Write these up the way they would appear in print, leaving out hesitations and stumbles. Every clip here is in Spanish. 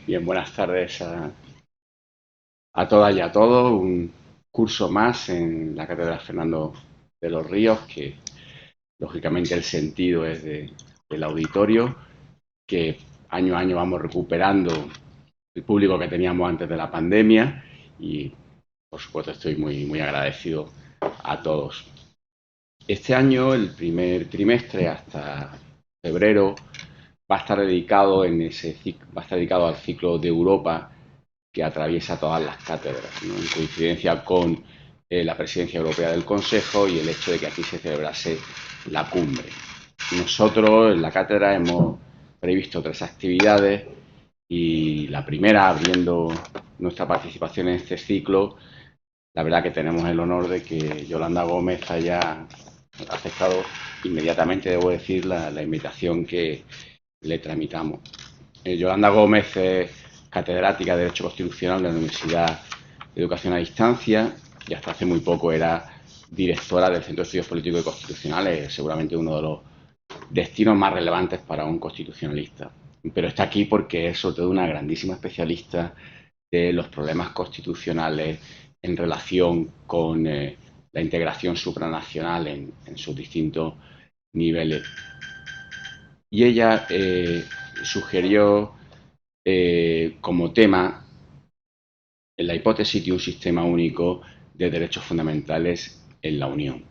Bien, buenas tardes a todas y a todos. Un curso más en la Cátedra Fernando de los Ríos, que lógicamente el sentido es del auditorio, que año a año vamos recuperando el público que teníamos antes de la pandemia y, por supuesto, estoy muy agradecido a todos. Este año, el primer trimestre hasta febrero, va a estar dedicado va a estar dedicado al ciclo de Europa que atraviesa todas las cátedras, ¿no? En coincidencia con la presidencia europea del Consejo y el hecho de que aquí se celebrase la cumbre. Nosotros en la cátedra hemos previsto 3 actividades y la primera, abriendo nuestra participación en este ciclo, la verdad que tenemos el honor de que Yolanda Gómez haya aceptado inmediatamente, debo decir, la invitación que le tramitamos. Yolanda Gómez es catedrática de Derecho Constitucional de la Universidad de Educación a Distancia y hasta hace muy poco era directora del Centro de Estudios Políticos y Constitucionales, seguramente uno de los destinos más relevantes para un constitucionalista. Pero está aquí porque es sobre todo una grandísima especialista de los problemas constitucionales en relación con la integración supranacional en sus distintos niveles. Y ella sugirió como tema en la hipótesis de un sistema único de derechos fundamentales en la Unión.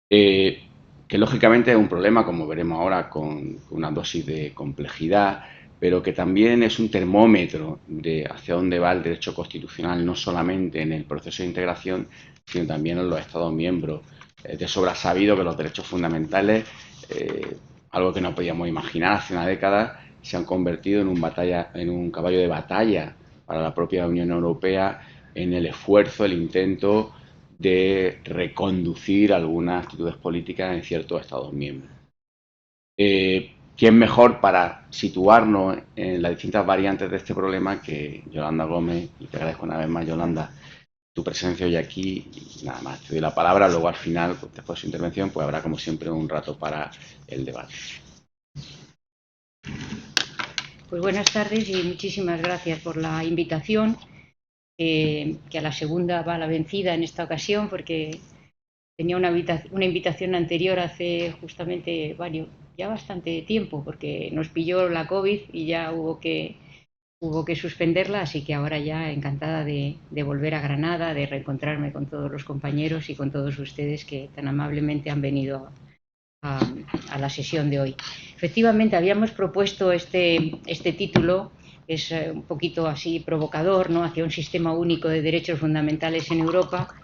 Que lógicamente es un problema, como veremos ahora, con una dosis de complejidad, pero que también es un termómetro de hacia dónde va el derecho constitucional, no solamente en el proceso de integración, sino también en los Estados miembros. De sobra sabido que los derechos fundamentales, algo que no podíamos imaginar hace una década, se han convertido en un caballo de batalla para la propia Unión Europea en el esfuerzo, el intento de reconducir algunas actitudes políticas en ciertos Estados miembros. ¿Quién mejor para situarnos en las distintas variantes de este problema que Yolanda Gómez? Y te agradezco una vez más, Yolanda, tu presencia hoy aquí. Y nada más, te doy la palabra. Luego, al final, después de su intervención, pues habrá, como siempre, un rato para el debate. Pues buenas tardes y muchísimas gracias por la invitación, que a la segunda va la vencida en esta ocasión, porque tenía una invitación anterior hace justamente ya bastante tiempo, porque nos pilló la COVID y ya hubo que suspenderla, así que ahora ya encantada de volver a Granada, de reencontrarme con todos los compañeros y con todos ustedes que tan amablemente han venido a la sesión de hoy. Efectivamente, habíamos propuesto este título, es un poquito así provocador, ¿no?, hacia un sistema único de derechos fundamentales en Europa,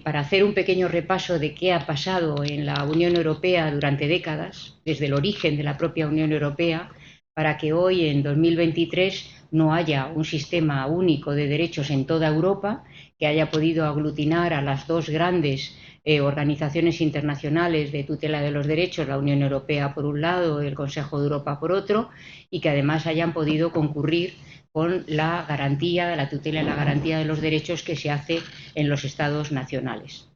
para hacer un pequeño repaso de qué ha pasado en la Unión Europea durante décadas, desde el origen de la propia Unión Europea, para que hoy, en 2023, no haya un sistema único de derechos en toda Europa, que haya podido aglutinar a las dos grandes organizaciones internacionales de tutela de los derechos, la Unión Europea por un lado y el Consejo de Europa por otro, y que además hayan podido concurrir con la garantía, la tutela y la garantía de los derechos que se hace en los Estados nacionales.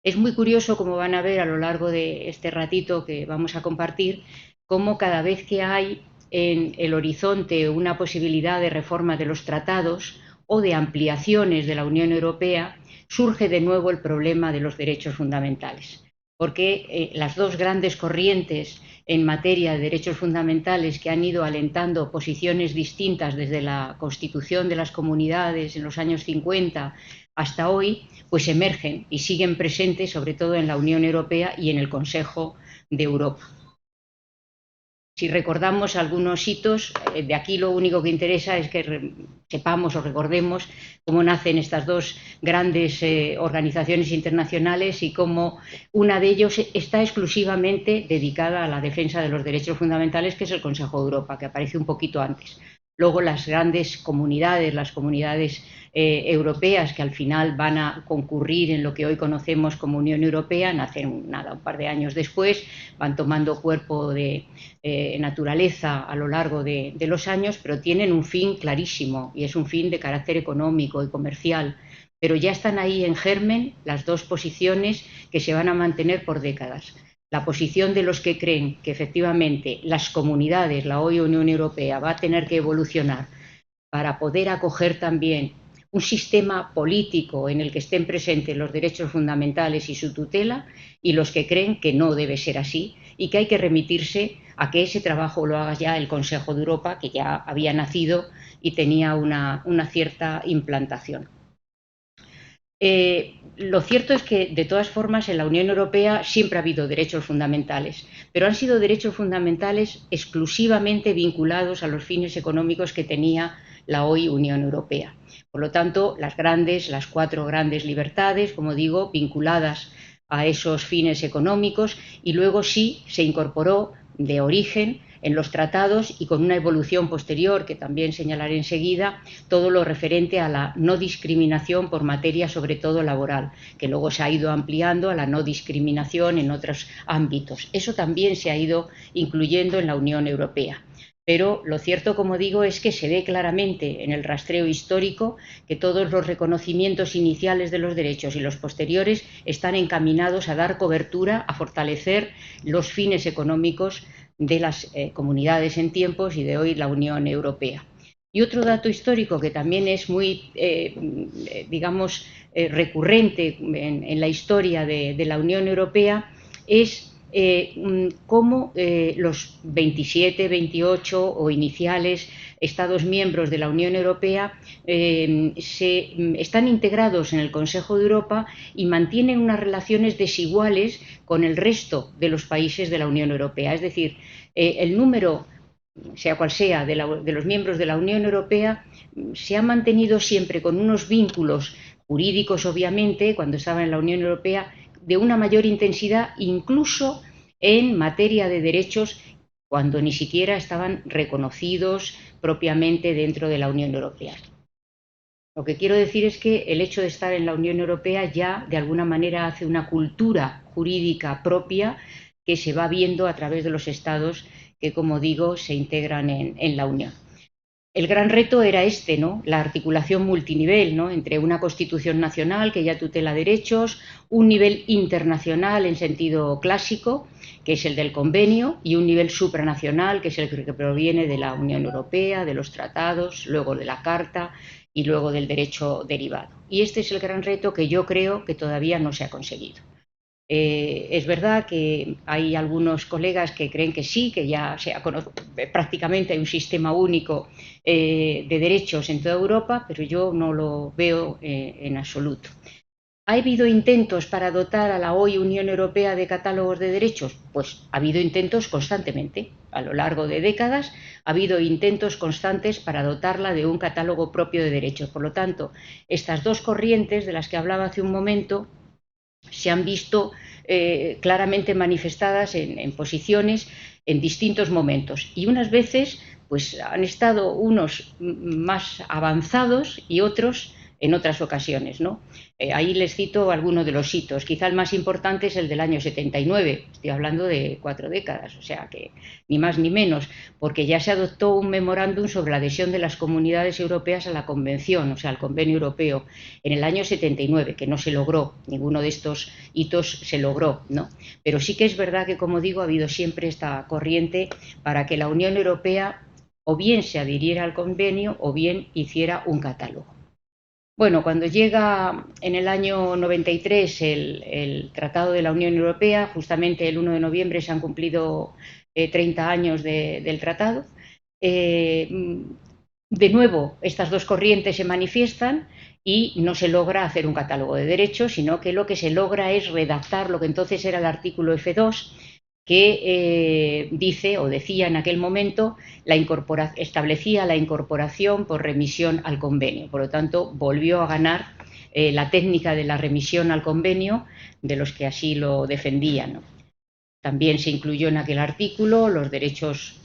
Es muy curioso, como van a ver a lo largo de este ratito que vamos a compartir, cómo cada vez que hay en el horizonte una posibilidad de reforma de los tratados o de ampliaciones de la Unión Europea, surge de nuevo el problema de los derechos fundamentales, porque las dos grandes corrientes en materia de derechos fundamentales que han ido alentando posiciones distintas desde la constitución de las comunidades en los años 50 hasta hoy, pues emergen y siguen presentes sobre todo en la Unión Europea y en el Consejo de Europa. Si recordamos algunos hitos, de aquí lo único que interesa es que sepamos o recordemos cómo nacen estas dos grandes organizaciones internacionales y cómo una de ellas está exclusivamente dedicada a la defensa de los derechos fundamentales, que es el Consejo de Europa, que aparece un poquito antes. Luego las grandes comunidades, las comunidades europeas, que al final van a concurrir en lo que hoy conocemos como Unión Europea, nacen un par de años después, van tomando cuerpo de naturaleza a lo largo de los años, pero tienen un fin clarísimo, y es un fin de carácter económico y comercial. Pero ya están ahí en germen las dos posiciones que se van a mantener por décadas. la posición de los que creen que efectivamente las comunidades, la hoy Unión Europea, va a tener que evolucionar para poder acoger también un sistema político en el que estén presentes los derechos fundamentales y su tutela, y los que creen que no debe ser así y que hay que remitirse a que ese trabajo lo haga ya el Consejo de Europa, que ya había nacido y tenía una cierta implantación. Lo cierto es que, de todas formas, en la Unión Europea siempre ha habido derechos fundamentales, pero han sido derechos fundamentales exclusivamente vinculados a los fines económicos que tenía la hoy Unión Europea. Por lo tanto, las 4 grandes libertades, como digo, vinculadas a esos fines económicos, y luego sí se incorporó de origen en los tratados, y con una evolución posterior que también señalaré enseguida, todo lo referente a la no discriminación por materia, sobre todo laboral, que luego se ha ido ampliando a la no discriminación en otros ámbitos. Eso también se ha ido incluyendo en la Unión Europea. Pero lo cierto, como digo, es que se ve claramente en el rastreo histórico que todos los reconocimientos iniciales de los derechos y los posteriores están encaminados a dar cobertura, a fortalecer los fines económicos de las comunidades en tiempos y de hoy la Unión Europea. Y otro dato histórico que también es muy, recurrente en la historia de la Unión Europea es cómo los 27, 28 o iniciales Estados miembros de la Unión Europea están integrados en el Consejo de Europa y mantienen unas relaciones desiguales con el resto de los países de la Unión Europea. Es decir, el número, sea cual sea, de los miembros de la Unión Europea se ha mantenido siempre con unos vínculos jurídicos, obviamente, cuando estaba en la Unión Europea, de una mayor intensidad, incluso en materia de derechos, cuando ni siquiera estaban reconocidos propiamente dentro de la Unión Europea. Lo que quiero decir es que el hecho de estar en la Unión Europea ya de alguna manera hace una cultura jurídica propia que se va viendo a través de los estados que, como digo, se integran en la Unión. El gran reto era ¿no? La articulación multinivel, ¿no? Entre una Constitución nacional que ya tutela derechos, un nivel internacional en sentido clásico, que es el del convenio, y un nivel supranacional, que es el que proviene de la Unión Europea, de los tratados, luego de la Carta y luego del derecho derivado. Y este es el gran reto que yo creo que todavía no se ha conseguido. Es verdad que hay algunos colegas que creen que sí, que ya prácticamente hay un sistema único de derechos en toda Europa, pero yo no lo veo en absoluto. ¿Ha habido intentos para dotar a la hoy Unión Europea de catálogos de derechos? Pues ha habido intentos constantemente. A lo largo de décadas ha habido intentos constantes para dotarla de un catálogo propio de derechos. Por lo tanto, estas dos corrientes de las que hablaba hace un momento se han visto claramente manifestadas en posiciones en distintos momentos, y unas veces pues han estado unos más avanzados y otros en otras ocasiones, ¿no? Ahí les cito algunos de los hitos. Quizá el más importante es el del año 79, estoy hablando de 4 décadas, o sea que ni más ni menos, porque ya se adoptó un memorándum sobre la adhesión de las comunidades europeas a la Convención, o sea, al Convenio Europeo, en el año 79, que no se logró, ninguno de estos hitos se logró, ¿no? Pero sí que es verdad que, como digo, ha habido siempre esta corriente para que la Unión Europea o bien se adhiriera al convenio o bien hiciera un catálogo. Bueno, cuando llega en el año 93 el Tratado de la Unión Europea, justamente el 1 de noviembre se han cumplido 30 años del tratado, de nuevo estas dos corrientes se manifiestan y no se logra hacer un catálogo de derechos, sino que lo que se logra es redactar lo que entonces era el artículo F2, que dice o decía en aquel momento establecía la incorporación por remisión al convenio. Por lo tanto, volvió a ganar la técnica de la remisión al convenio de los que así lo defendían, ¿no? También se incluyó en aquel artículo los derechos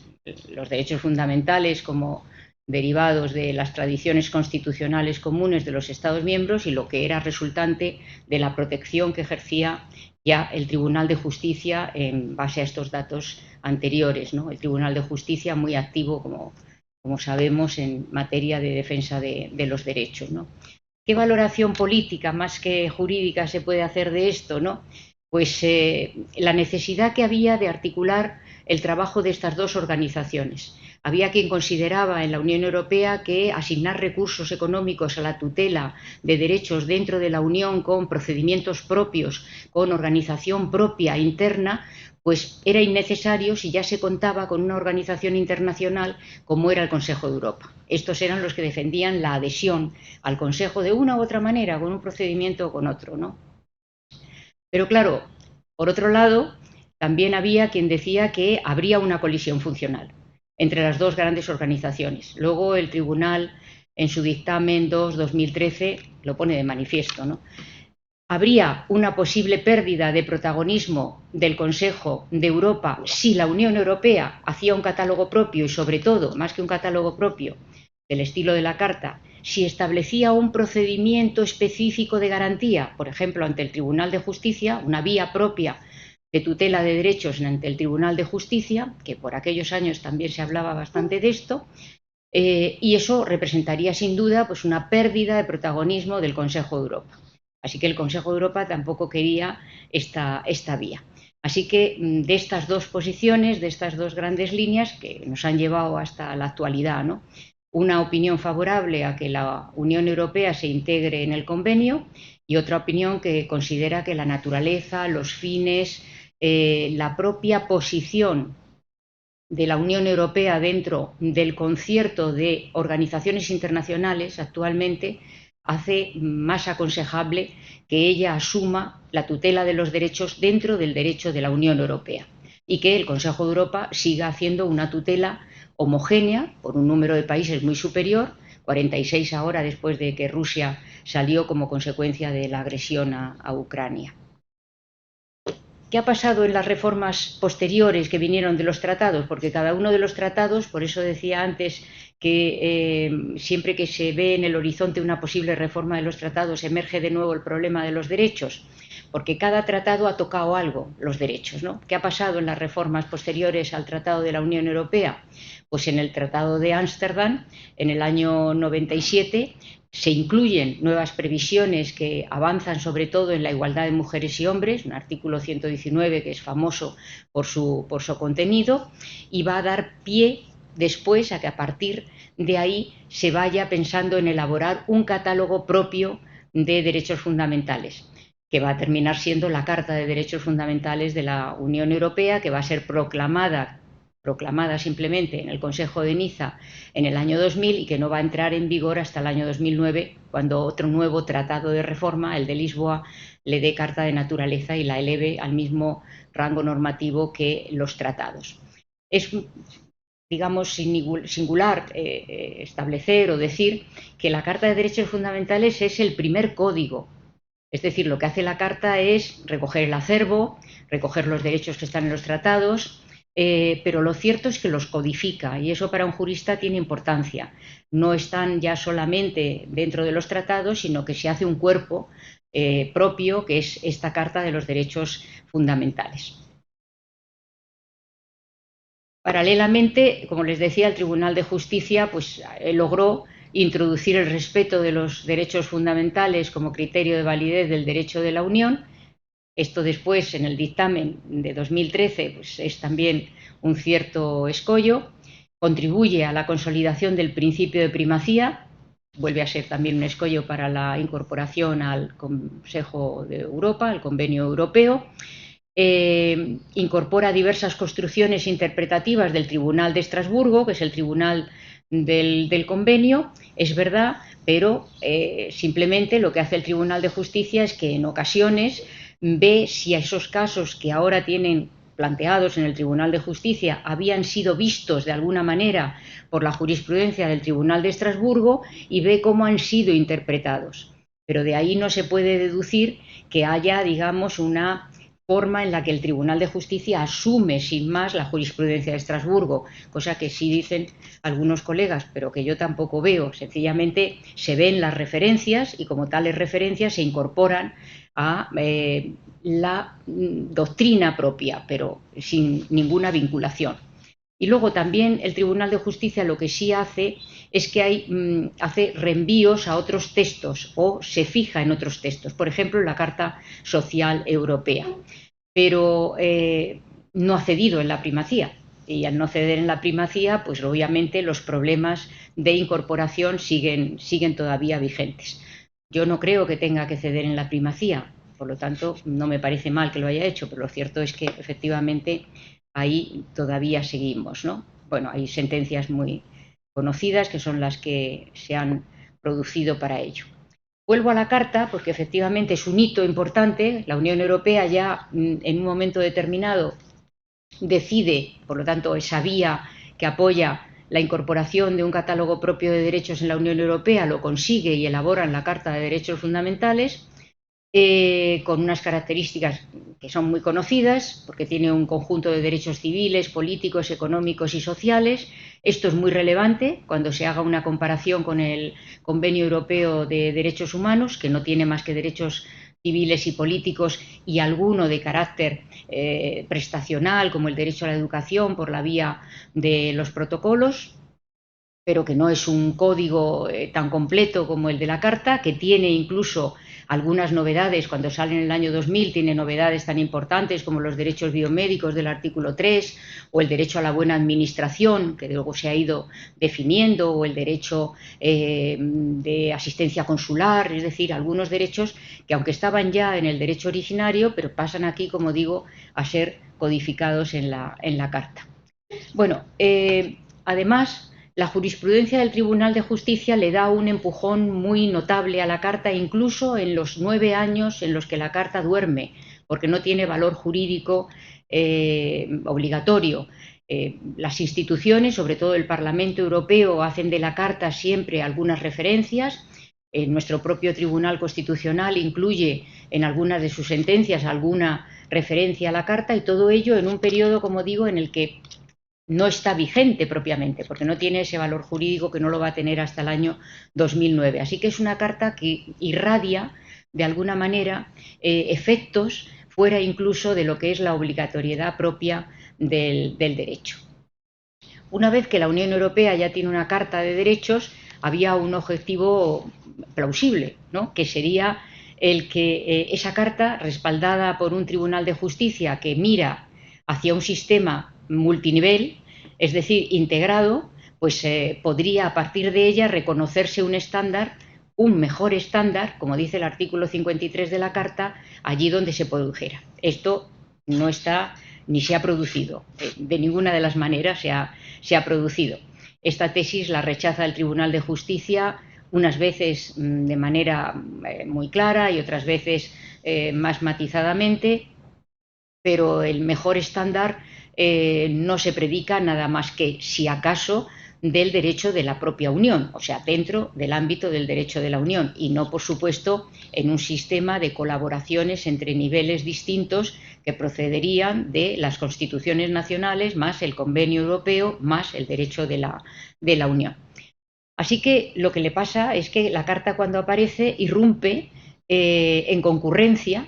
fundamentales como derivados de las tradiciones constitucionales comunes de los Estados miembros y lo que era resultante de la protección que ejercía ya el Tribunal de Justicia en base a estos datos anteriores, ¿no? El Tribunal de Justicia muy activo, como sabemos, en materia de defensa de los derechos, ¿no? ¿Qué valoración política más que jurídica se puede hacer de esto, no? pues la necesidad que había de articular el trabajo de estas dos organizaciones. Había quien consideraba en la Unión Europea que asignar recursos económicos a la tutela de derechos dentro de la Unión con procedimientos propios, con organización propia interna, pues era innecesario si ya se contaba con una organización internacional como era el Consejo de Europa. Estos eran los que defendían la adhesión al Consejo de una u otra manera, con un procedimiento o con otro, ¿no? Pero claro, por otro lado, también había quien decía que habría una colisión funcional entre las dos grandes organizaciones. Luego el Tribunal, en su dictamen 2/2013, lo pone de manifiesto, ¿no? Habría una posible pérdida de protagonismo del Consejo de Europa si la Unión Europea hacía un catálogo propio y, sobre todo, más que un catálogo propio, del estilo de la Carta, si establecía un procedimiento específico de garantía, por ejemplo, ante el Tribunal de Justicia, una vía propia de tutela de derechos ante el Tribunal de Justicia, que por aquellos años también se hablaba bastante de esto, y eso representaría sin duda pues una pérdida de protagonismo del Consejo de Europa. Así que el Consejo de Europa tampoco quería esta vía. Así que de estas dos posiciones, de estas dos grandes líneas que nos han llevado hasta la actualidad, ¿no? Una opinión favorable a que la Unión Europea se integre en el convenio y otra opinión que considera que la naturaleza, los fines, la propia posición de la Unión Europea dentro del concierto de organizaciones internacionales actualmente hace más aconsejable que ella asuma la tutela de los derechos dentro del derecho de la Unión Europea y que el Consejo de Europa siga haciendo una tutela homogénea por un número de países muy superior, 46 ahora después de que Rusia salió como consecuencia de la agresión a Ucrania. ¿Qué ha pasado en las reformas posteriores que vinieron de los tratados? Porque cada uno de los tratados, por eso decía antes que siempre que se ve en el horizonte una posible reforma de los tratados emerge de nuevo el problema de los derechos, porque cada tratado ha tocado algo, los derechos, ¿no? ¿Qué ha pasado en las reformas posteriores al Tratado de la Unión Europea? Pues en el Tratado de Ámsterdam, en el año 97, se incluyen nuevas previsiones que avanzan sobre todo en la igualdad de mujeres y hombres, un artículo 119 que es famoso por su contenido, y va a dar pie después a que a partir de ahí se vaya pensando en elaborar un catálogo propio de derechos fundamentales, que va a terminar siendo la Carta de Derechos Fundamentales de la Unión Europea, que va a ser proclamada simplemente en el Consejo de Niza en el año 2000 y que no va a entrar en vigor hasta el año 2009, cuando otro nuevo tratado de reforma, el de Lisboa, le dé carta de naturaleza y la eleve al mismo rango normativo que los tratados. Es, digamos, singular establecer o decir que la Carta de Derechos Fundamentales es el primer código. Es decir, lo que hace la Carta es recoger el acervo, recoger los derechos que están en los tratados, pero lo cierto es que los codifica y eso para un jurista tiene importancia. No están ya solamente dentro de los tratados, sino que se hace un cuerpo propio, que es esta Carta de los Derechos Fundamentales. Paralelamente, como les decía, el Tribunal de Justicia pues, logró introducir el respeto de los derechos fundamentales como criterio de validez del derecho de la Unión. Esto después, en el dictamen de 2013, pues es también un cierto escollo, contribuye a la consolidación del principio de primacía, vuelve a ser también un escollo para la incorporación al Consejo de Europa, al Convenio Europeo, incorpora diversas construcciones interpretativas del Tribunal de Estrasburgo, que es el tribunal del convenio, es verdad, pero simplemente lo que hace el Tribunal de Justicia es que en ocasiones ve si esos casos que ahora tienen planteados en el Tribunal de Justicia habían sido vistos de alguna manera por la jurisprudencia del Tribunal de Estrasburgo y ve cómo han sido interpretados. Pero de ahí no se puede deducir que haya, digamos, una forma en la que el Tribunal de Justicia asume sin más la jurisprudencia de Estrasburgo, cosa que sí dicen algunos colegas, pero que yo tampoco veo. Sencillamente se ven las referencias y como tales referencias se incorporan a la doctrina propia, pero sin ninguna vinculación. Y luego también el Tribunal de Justicia lo que sí hace es que hace reenvíos a otros textos o se fija en otros textos, por ejemplo, la Carta Social Europea, pero no ha cedido en la primacía. Y al no ceder en la primacía, pues obviamente los problemas de incorporación siguen todavía vigentes. Yo no creo que tenga que ceder en la primacía, por lo tanto, no me parece mal que lo haya hecho, pero lo cierto es que efectivamente ahí todavía seguimos, ¿no? Bueno, hay sentencias muy conocidas que son las que se han producido para ello. Vuelvo a la Carta porque efectivamente es un hito importante. La Unión Europea ya en un momento determinado decide, por lo tanto, esa vía que apoya la incorporación de un catálogo propio de derechos en la Unión Europea, lo consigue y elabora en la Carta de Derechos Fundamentales, con unas características que son muy conocidas, porque tiene un conjunto de derechos civiles, políticos, económicos y sociales. Esto es muy relevante cuando se haga una comparación con el Convenio Europeo de Derechos Humanos, que no tiene más que derechos civiles y políticos y alguno de carácter prestacional, como el derecho a la educación por la vía de los protocolos, pero que no es un código tan completo como el de la Carta, que tiene incluso algunas novedades. Cuando sale en el año 2000 tiene novedades tan importantes como los derechos biomédicos del artículo 3 o el derecho a la buena administración, que luego se ha ido definiendo, o el derecho de asistencia consular, es decir, algunos derechos que aunque estaban ya en el derecho originario, pero pasan aquí, como digo, a ser codificados en la Carta. Bueno, además, la jurisprudencia del Tribunal de Justicia le da un empujón muy notable a la Carta, incluso en los 9 años en los que la Carta duerme, porque no tiene valor jurídico obligatorio. Las instituciones, sobre todo el Parlamento Europeo, hacen de la Carta siempre algunas referencias. Nuestro propio Tribunal Constitucional incluye en algunas de sus sentencias alguna referencia a la Carta, y todo ello en un periodo, como digo, en el que no está vigente propiamente, porque no tiene ese valor jurídico, que no lo va a tener hasta el año 2009. Así que es una carta que irradia, de alguna manera, efectos fuera incluso de lo que es la obligatoriedad propia del derecho. Una vez que la Unión Europea ya tiene una Carta de Derechos, había un objetivo plausible, ¿no?, que sería el que esa Carta, respaldada por un Tribunal de Justicia que mira hacia un sistema multinivel, es decir, integrado, pues podría a partir de ella reconocerse un estándar, un mejor estándar, como dice el artículo 53 de la Carta, allí donde se produjera. Esto no está ni se ha producido, de ninguna de las maneras se ha producido. Esta tesis la rechaza el Tribunal de Justicia unas veces de manera muy clara y otras veces más matizadamente, pero el mejor estándar no se predica nada más que, si acaso, del derecho de la propia Unión, o sea, dentro del ámbito del derecho de la Unión, y no, por supuesto, en un sistema de colaboraciones entre niveles distintos que procederían de las constituciones nacionales, más el Convenio Europeo, más el derecho de la Unión. Así que lo que le pasa es que la Carta, cuando aparece, irrumpe en concurrencia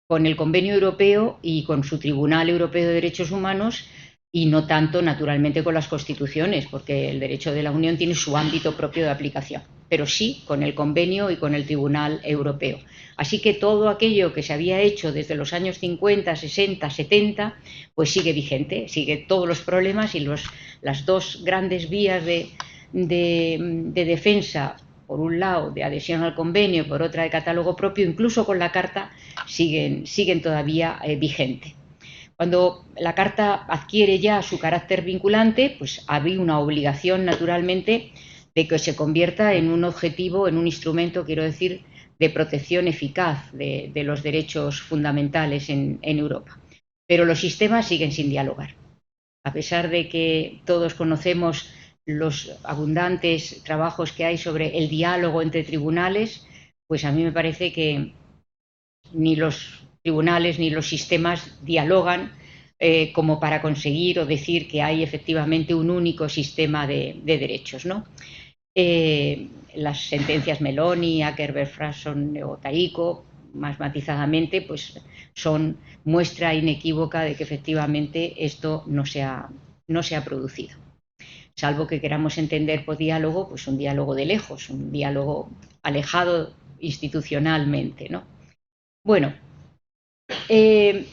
con el Convenio Europeo y con su Tribunal Europeo de Derechos Humanos, y no tanto, naturalmente, con las constituciones, porque el derecho de la Unión tiene su ámbito propio de aplicación, pero sí con el Convenio y con el Tribunal Europeo. Así que todo aquello que se había hecho desde los años 50, 60, 70, pues sigue vigente, sigue todos los problemas, y las dos grandes vías de defensa, por un lado de adhesión al convenio, por otra de catálogo propio, incluso con la Carta, siguen todavía vigentes. Cuando la Carta adquiere ya su carácter vinculante, pues había una obligación, naturalmente, de que se convierta en un objetivo, en un instrumento, quiero decir, de protección eficaz de los derechos fundamentales en Europa. Pero los sistemas siguen sin dialogar. A pesar de que todos conocemos los abundantes trabajos que hay sobre el diálogo entre tribunales, pues a mí me parece que ni los tribunales ni los sistemas dialogan como para conseguir o decir que hay efectivamente un único sistema de derechos, ¿no? Las sentencias Meloni, Akerberg, Frasson o Taiko, más matizadamente, pues son muestra inequívoca de que efectivamente esto no se ha no se ha producido. Salvo que queramos entender por diálogo, pues un diálogo de lejos, un diálogo alejado institucionalmente, ¿no? Bueno, el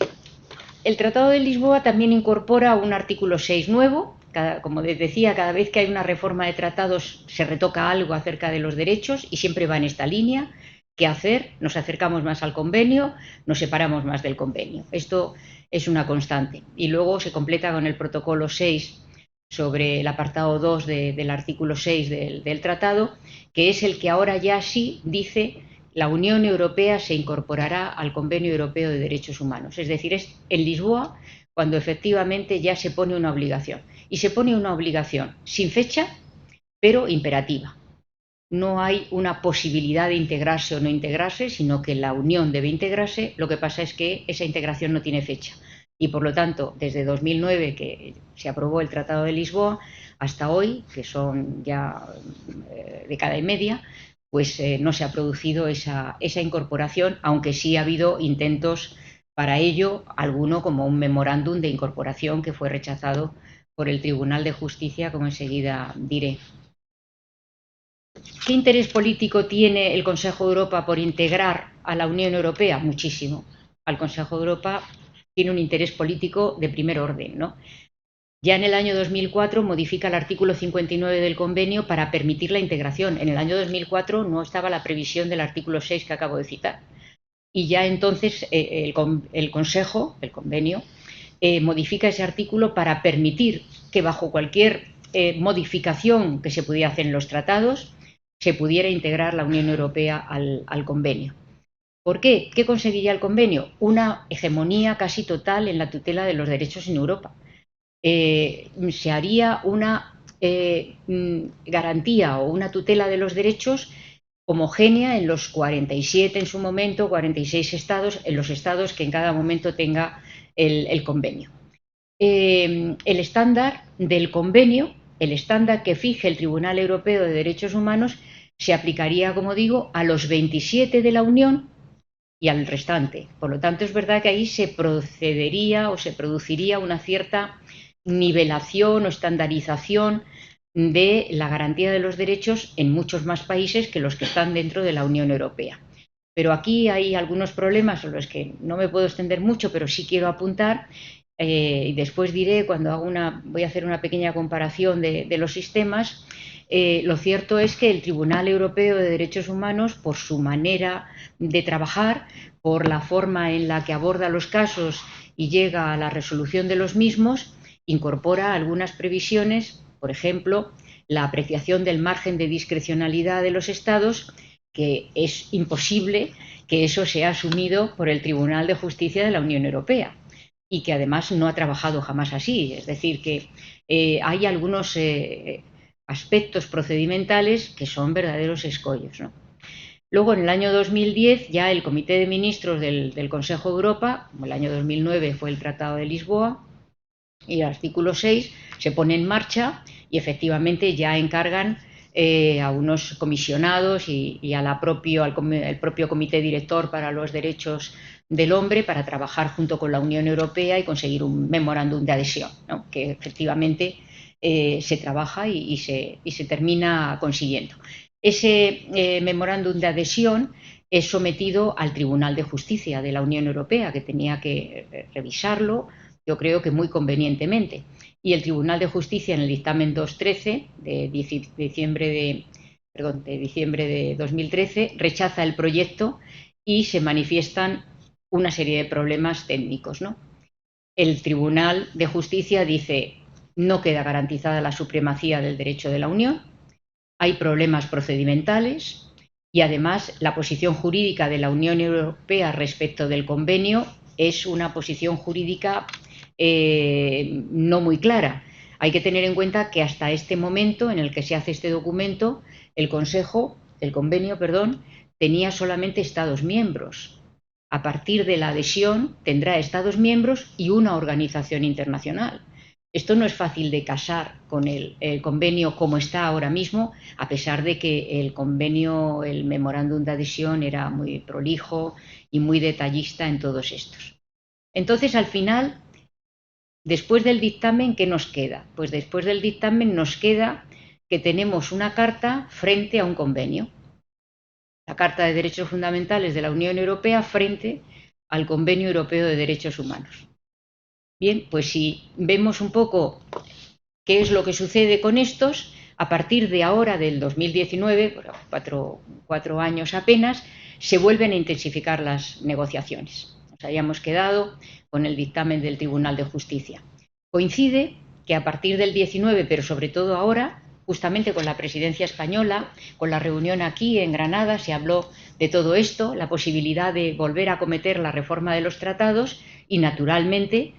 Tratado de Lisboa también incorpora un artículo 6 nuevo. Como les decía, cada vez que hay una reforma de tratados se retoca algo acerca de los derechos y siempre va en esta línea. ¿Qué hacer? Nos acercamos más al convenio, nos separamos más del convenio. Esto es una constante. Y luego se completa con el protocolo 6 sobre el apartado 2 del artículo 6 del tratado, que es el que ahora ya sí dice: la Unión Europea se incorporará al Convenio Europeo de Derechos Humanos. Es decir, es en Lisboa cuando efectivamente ya se pone una obligación. Y se pone una obligación sin fecha, pero imperativa. No hay una posibilidad de integrarse o no integrarse, sino que la Unión debe integrarse. Lo que pasa es que esa integración no tiene fecha. Y por lo tanto, desde 2009, que se aprobó el Tratado de Lisboa, hasta hoy, que son ya década y media, pues no se ha producido esa incorporación, aunque sí ha habido intentos para ello, alguno como un memorándum de incorporación que fue rechazado por el Tribunal de Justicia, como enseguida diré. ¿Qué interés político tiene el Consejo de Europa por integrar a la Unión Europea? Muchísimo. Al Consejo de Europa tiene un interés político de primer orden, ¿no? Ya en el año 2004 modifica el artículo 59 del convenio para permitir la integración. En el año 2004 no estaba la previsión del artículo 6 que acabo de citar. Y ya entonces el Consejo, el convenio, modifica ese artículo para permitir que bajo cualquier modificación que se pudiera hacer en los tratados se pudiera integrar la Unión Europea al convenio. ¿Por qué? ¿Qué conseguiría el convenio? Una hegemonía casi total en la tutela de los derechos en Europa. Se haría una garantía o una tutela de los derechos homogénea en los 47 en su momento, 46 estados, en los estados que en cada momento tenga el convenio. El estándar del convenio, el estándar que fije el Tribunal Europeo de Derechos Humanos, se aplicaría, como digo, a los 27 de la Unión y al restante. Por lo tanto, es verdad que ahí se procedería o se produciría una cierta nivelación o estandarización de la garantía de los derechos en muchos más países que los que están dentro de la Unión Europea. Pero aquí hay algunos problemas sobre los que no me puedo extender mucho, pero sí quiero apuntar, y después diré cuando voy a hacer una pequeña comparación de los sistemas. Lo cierto es que el Tribunal Europeo de Derechos Humanos, por su manera de trabajar, por la forma en la que aborda los casos y llega a la resolución de los mismos, incorpora algunas previsiones, por ejemplo, la apreciación del margen de discrecionalidad de los Estados, que es imposible que eso sea asumido por el Tribunal de Justicia de la Unión Europea y que además no ha trabajado jamás así. Es decir, que hay algunos aspectos procedimentales que son verdaderos escollos, ¿no? Luego, en el año 2010, ya el Comité de Ministros del Consejo de Europa, como el año 2009 fue el Tratado de Lisboa, y el artículo 6 se pone en marcha y efectivamente ya encargan a unos comisionados y al propio Comité Director para los Derechos del Hombre para trabajar junto con la Unión Europea y conseguir un memorándum de adhesión, ¿no? Que efectivamente se trabaja y se termina consiguiendo. Ese memorándum de adhesión es sometido al Tribunal de Justicia de la Unión Europea, que tenía que revisarlo, yo creo que muy convenientemente. Y el Tribunal de Justicia, en el dictamen 213 de diciembre de 2013, rechaza el proyecto y se manifiestan una serie de problemas técnicos, ¿no? El Tribunal de Justicia dice: no queda garantizada la supremacía del derecho de la Unión, hay problemas procedimentales y además la posición jurídica de la Unión Europea respecto del convenio es una posición jurídica no muy clara. Hay que tener en cuenta que hasta este momento en el que se hace este documento, el convenio, tenía solamente Estados miembros. A partir de la adhesión tendrá Estados miembros y una organización internacional. Esto no es fácil de casar con el convenio como está ahora mismo, a pesar de que el convenio, el memorándum de adhesión, era muy prolijo y muy detallista en todos estos. Entonces, al final, después del dictamen, ¿qué nos queda? Pues después del dictamen nos queda que tenemos una carta frente a un convenio. La Carta de Derechos Fundamentales de la Unión Europea frente al Convenio Europeo de Derechos Humanos. Bien, pues si vemos un poco qué es lo que sucede con estos, a partir de ahora, del 2019, cuatro años apenas, se vuelven a intensificar las negociaciones. Nos habíamos quedado con el dictamen del Tribunal de Justicia. Coincide que a partir del 19, pero sobre todo ahora, justamente con la presidencia española, con la reunión aquí en Granada, se habló de todo esto, la posibilidad de volver a acometer la reforma de los tratados y, naturalmente,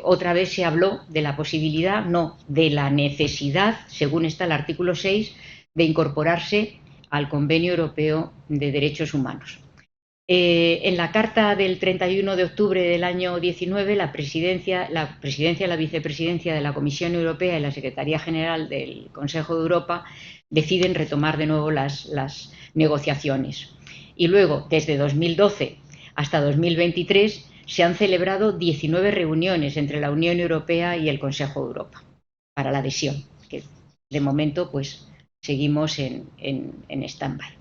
otra vez se habló de la posibilidad, no, de la necesidad, según está el artículo 6, de incorporarse al Convenio Europeo de Derechos Humanos. En la carta del 31 de octubre del año 19, la presidencia, la vicepresidencia de la Comisión Europea y la Secretaría General del Consejo de Europa deciden retomar de nuevo las negociaciones. Y luego, desde 2012 hasta 2023, se han celebrado 19 reuniones entre la Unión Europea y el Consejo de Europa para la adhesión, que de momento pues seguimos en stand-by.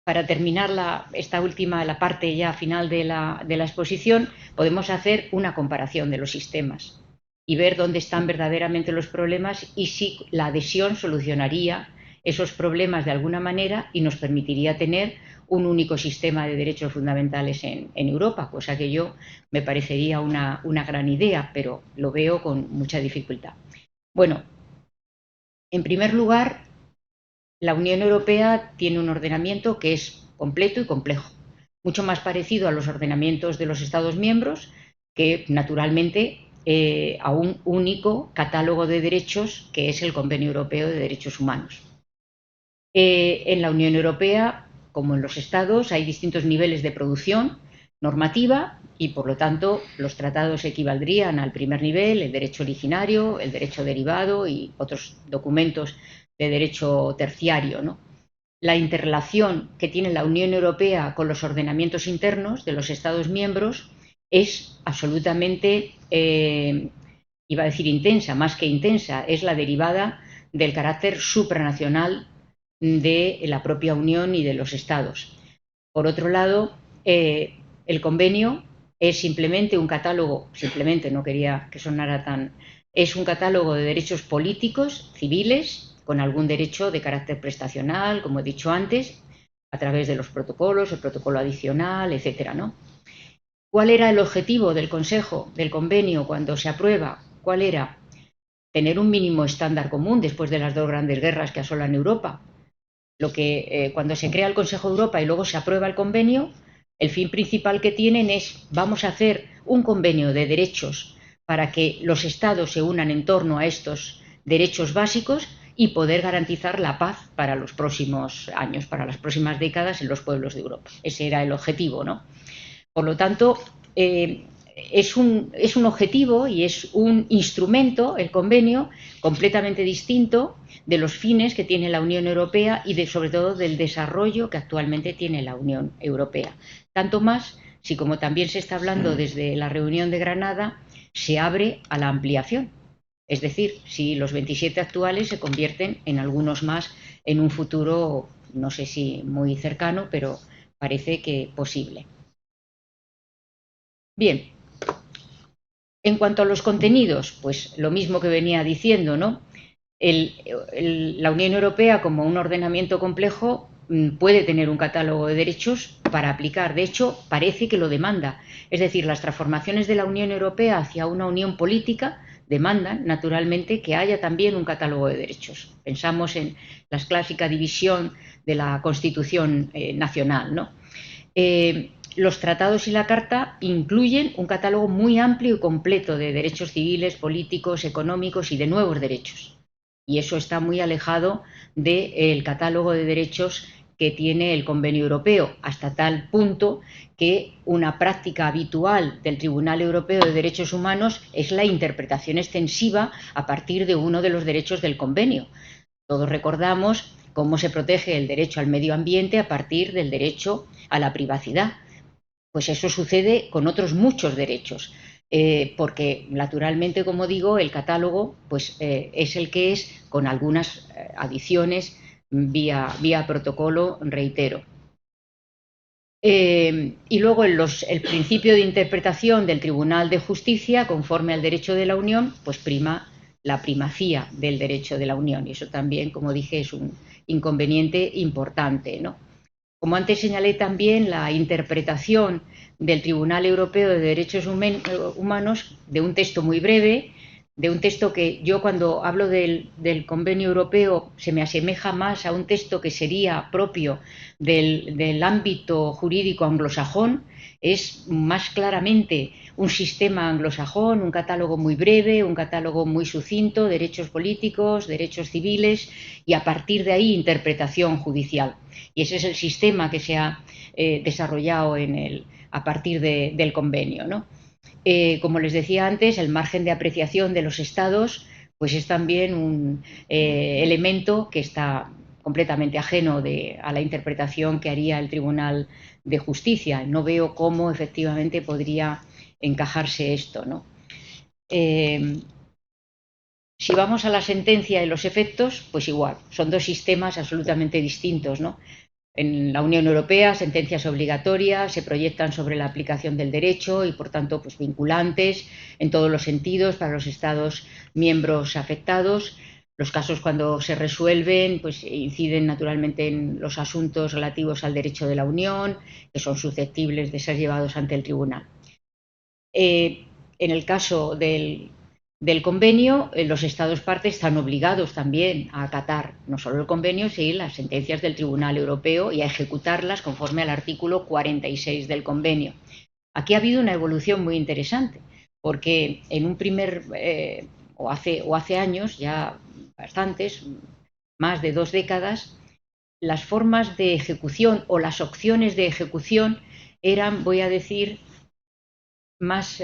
Para terminar esta última, la parte ya final de la exposición, podemos hacer una comparación de los sistemas y ver dónde están verdaderamente los problemas y si la adhesión solucionaría esos problemas de alguna manera y nos permitiría tener un único sistema de derechos fundamentales en Europa, cosa que yo me parecería una gran idea, pero lo veo con mucha dificultad. Bueno, en primer lugar, la Unión Europea tiene un ordenamiento que es completo y complejo, mucho más parecido a los ordenamientos de los Estados miembros que, naturalmente, a un único catálogo de derechos que es el Convenio Europeo de Derechos Humanos. En la Unión Europea, como en los Estados, hay distintos niveles de producción normativa y, por lo tanto, los tratados equivaldrían al primer nivel, el derecho originario, el derecho derivado y otros documentos de derecho terciario, ¿no? La interrelación que tiene la Unión Europea con los ordenamientos internos de los Estados miembros es absolutamente, iba a decir intensa, más que intensa, es la derivada del carácter supranacional de la propia Unión y de los Estados. Por otro lado, el convenio es simplemente un catálogo, simplemente no quería que sonara tan, es un catálogo de derechos políticos, civiles, con algún derecho de carácter prestacional, como he dicho antes, a través de los protocolos, el protocolo adicional, etcétera, ¿no? ¿Cuál era el objetivo del Consejo, del convenio, cuando se aprueba? ¿Cuál era? Tener un mínimo estándar común después de las dos grandes guerras que asolan Europa. Lo que cuando se crea el Consejo de Europa y luego se aprueba el convenio, el fin principal que tienen es vamos a hacer un convenio de derechos para que los estados se unan en torno a estos derechos básicos y poder garantizar la paz para los próximos años, para las próximas décadas en los pueblos de Europa. Ese era el objetivo, ¿no? Por lo tanto, es un objetivo y es un instrumento, el convenio, completamente distinto de los fines que tiene la Unión Europea y sobre todo del desarrollo que actualmente tiene la Unión Europea. Tanto más si, como también se está hablando desde la reunión de Granada, se abre a la ampliación. Es decir, si los 27 actuales se convierten en algunos más en un futuro, no sé si muy cercano, pero parece que posible. Bien, en cuanto a los contenidos, pues lo mismo que venía diciendo, ¿no? La Unión Europea, como un ordenamiento complejo, puede tener un catálogo de derechos para aplicar. De hecho, parece que lo demanda. Es decir, las transformaciones de la Unión Europea hacia una unión política demandan, naturalmente, que haya también un catálogo de derechos. Pensamos en la clásica división de la Constitución nacional, ¿no? Los tratados y la Carta incluyen un catálogo muy amplio y completo de derechos civiles, políticos, económicos y de nuevos derechos. Y eso está muy alejado del catálogo de derechos que tiene el Convenio Europeo, hasta tal punto que una práctica habitual del Tribunal Europeo de Derechos Humanos es la interpretación extensiva a partir de uno de los derechos del Convenio. Todos recordamos cómo se protege el derecho al medio ambiente a partir del derecho a la privacidad. Pues eso sucede con otros muchos derechos. porque naturalmente, como digo, el catálogo pues, es el que es, con algunas adiciones vía protocolo, reitero. Y luego el principio de interpretación del Tribunal de Justicia, conforme al derecho de la Unión, pues prima la primacía del derecho de la Unión. Y eso también, como dije, es un inconveniente importante, ¿no? Como antes señalé también, la interpretación del Tribunal Europeo de Derechos Humanos de un texto muy breve, de un texto que yo cuando hablo del Convenio Europeo se me asemeja más a un texto que sería propio del ámbito jurídico anglosajón, es más claramente un sistema anglosajón, un catálogo muy breve, un catálogo muy sucinto, derechos políticos, derechos civiles y a partir de ahí interpretación judicial. Y ese es el sistema que se ha desarrollado a partir del convenio, ¿no? Como les decía antes, el margen de apreciación de los estados pues es también un elemento que está completamente ajeno a la interpretación que haría el Tribunal de Justicia. No veo cómo efectivamente podría encajarse esto, ¿no? Si vamos a la sentencia y los efectos, pues igual, son dos sistemas absolutamente distintos, ¿no? En la Unión Europea, sentencias obligatorias se proyectan sobre la aplicación del derecho y, por tanto, pues vinculantes en todos los sentidos para los Estados miembros afectados. Los casos, cuando se resuelven, pues inciden naturalmente en los asuntos relativos al derecho de la Unión, que son susceptibles de ser llevados ante el tribunal. En el caso del convenio, los Estados partes están obligados también a acatar no solo el convenio, sino las sentencias del Tribunal Europeo y a ejecutarlas conforme al artículo 46 del convenio. Aquí ha habido una evolución muy interesante, porque en un primer, o hace años, ya bastantes, más de 2 décadas, las formas de ejecución o las opciones de ejecución eran, voy a decir, más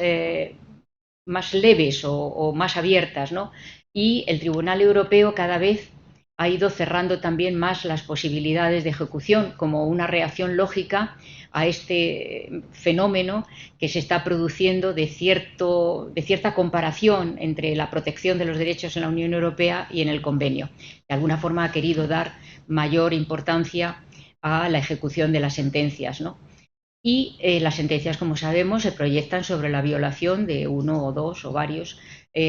leves o más abiertas, ¿no? Y el Tribunal Europeo cada vez ha ido cerrando también más las posibilidades de ejecución como una reacción lógica a este fenómeno que se está produciendo de cierta comparación entre la protección de los derechos en la Unión Europea y en el convenio. De alguna forma ha querido dar mayor importancia a la ejecución de las sentencias, ¿no? Y las sentencias, como sabemos, se proyectan sobre la violación de uno o dos o varios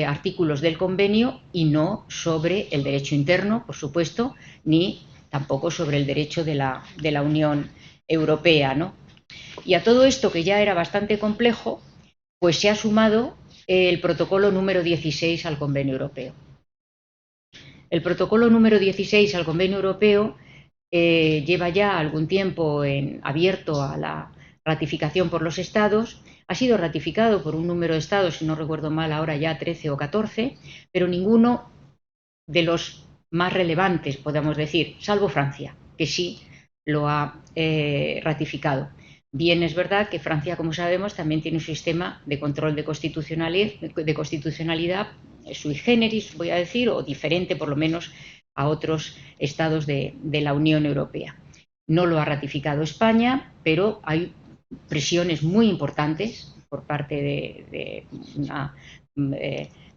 artículos del convenio y no sobre el derecho interno, por supuesto, ni tampoco sobre el derecho de la Unión Europea, ¿no? Y a todo esto, que ya era bastante complejo, pues se ha sumado el protocolo número 16 al Convenio Europeo. El protocolo número 16 al Convenio Europeo lleva ya algún tiempo abierto a la ratificación por los Estados. Ha sido ratificado por un número de Estados, si no recuerdo mal, ahora ya 13 o 14, pero ninguno de los más relevantes, podemos decir, salvo Francia, que sí lo ha ratificado. Bien, es verdad que Francia, como sabemos, también tiene un sistema de control de constitucionalidad sui generis, voy a decir, o diferente por lo menos a otros estados de la Unión Europea. No lo ha ratificado España, pero hay presiones muy importantes por parte de una,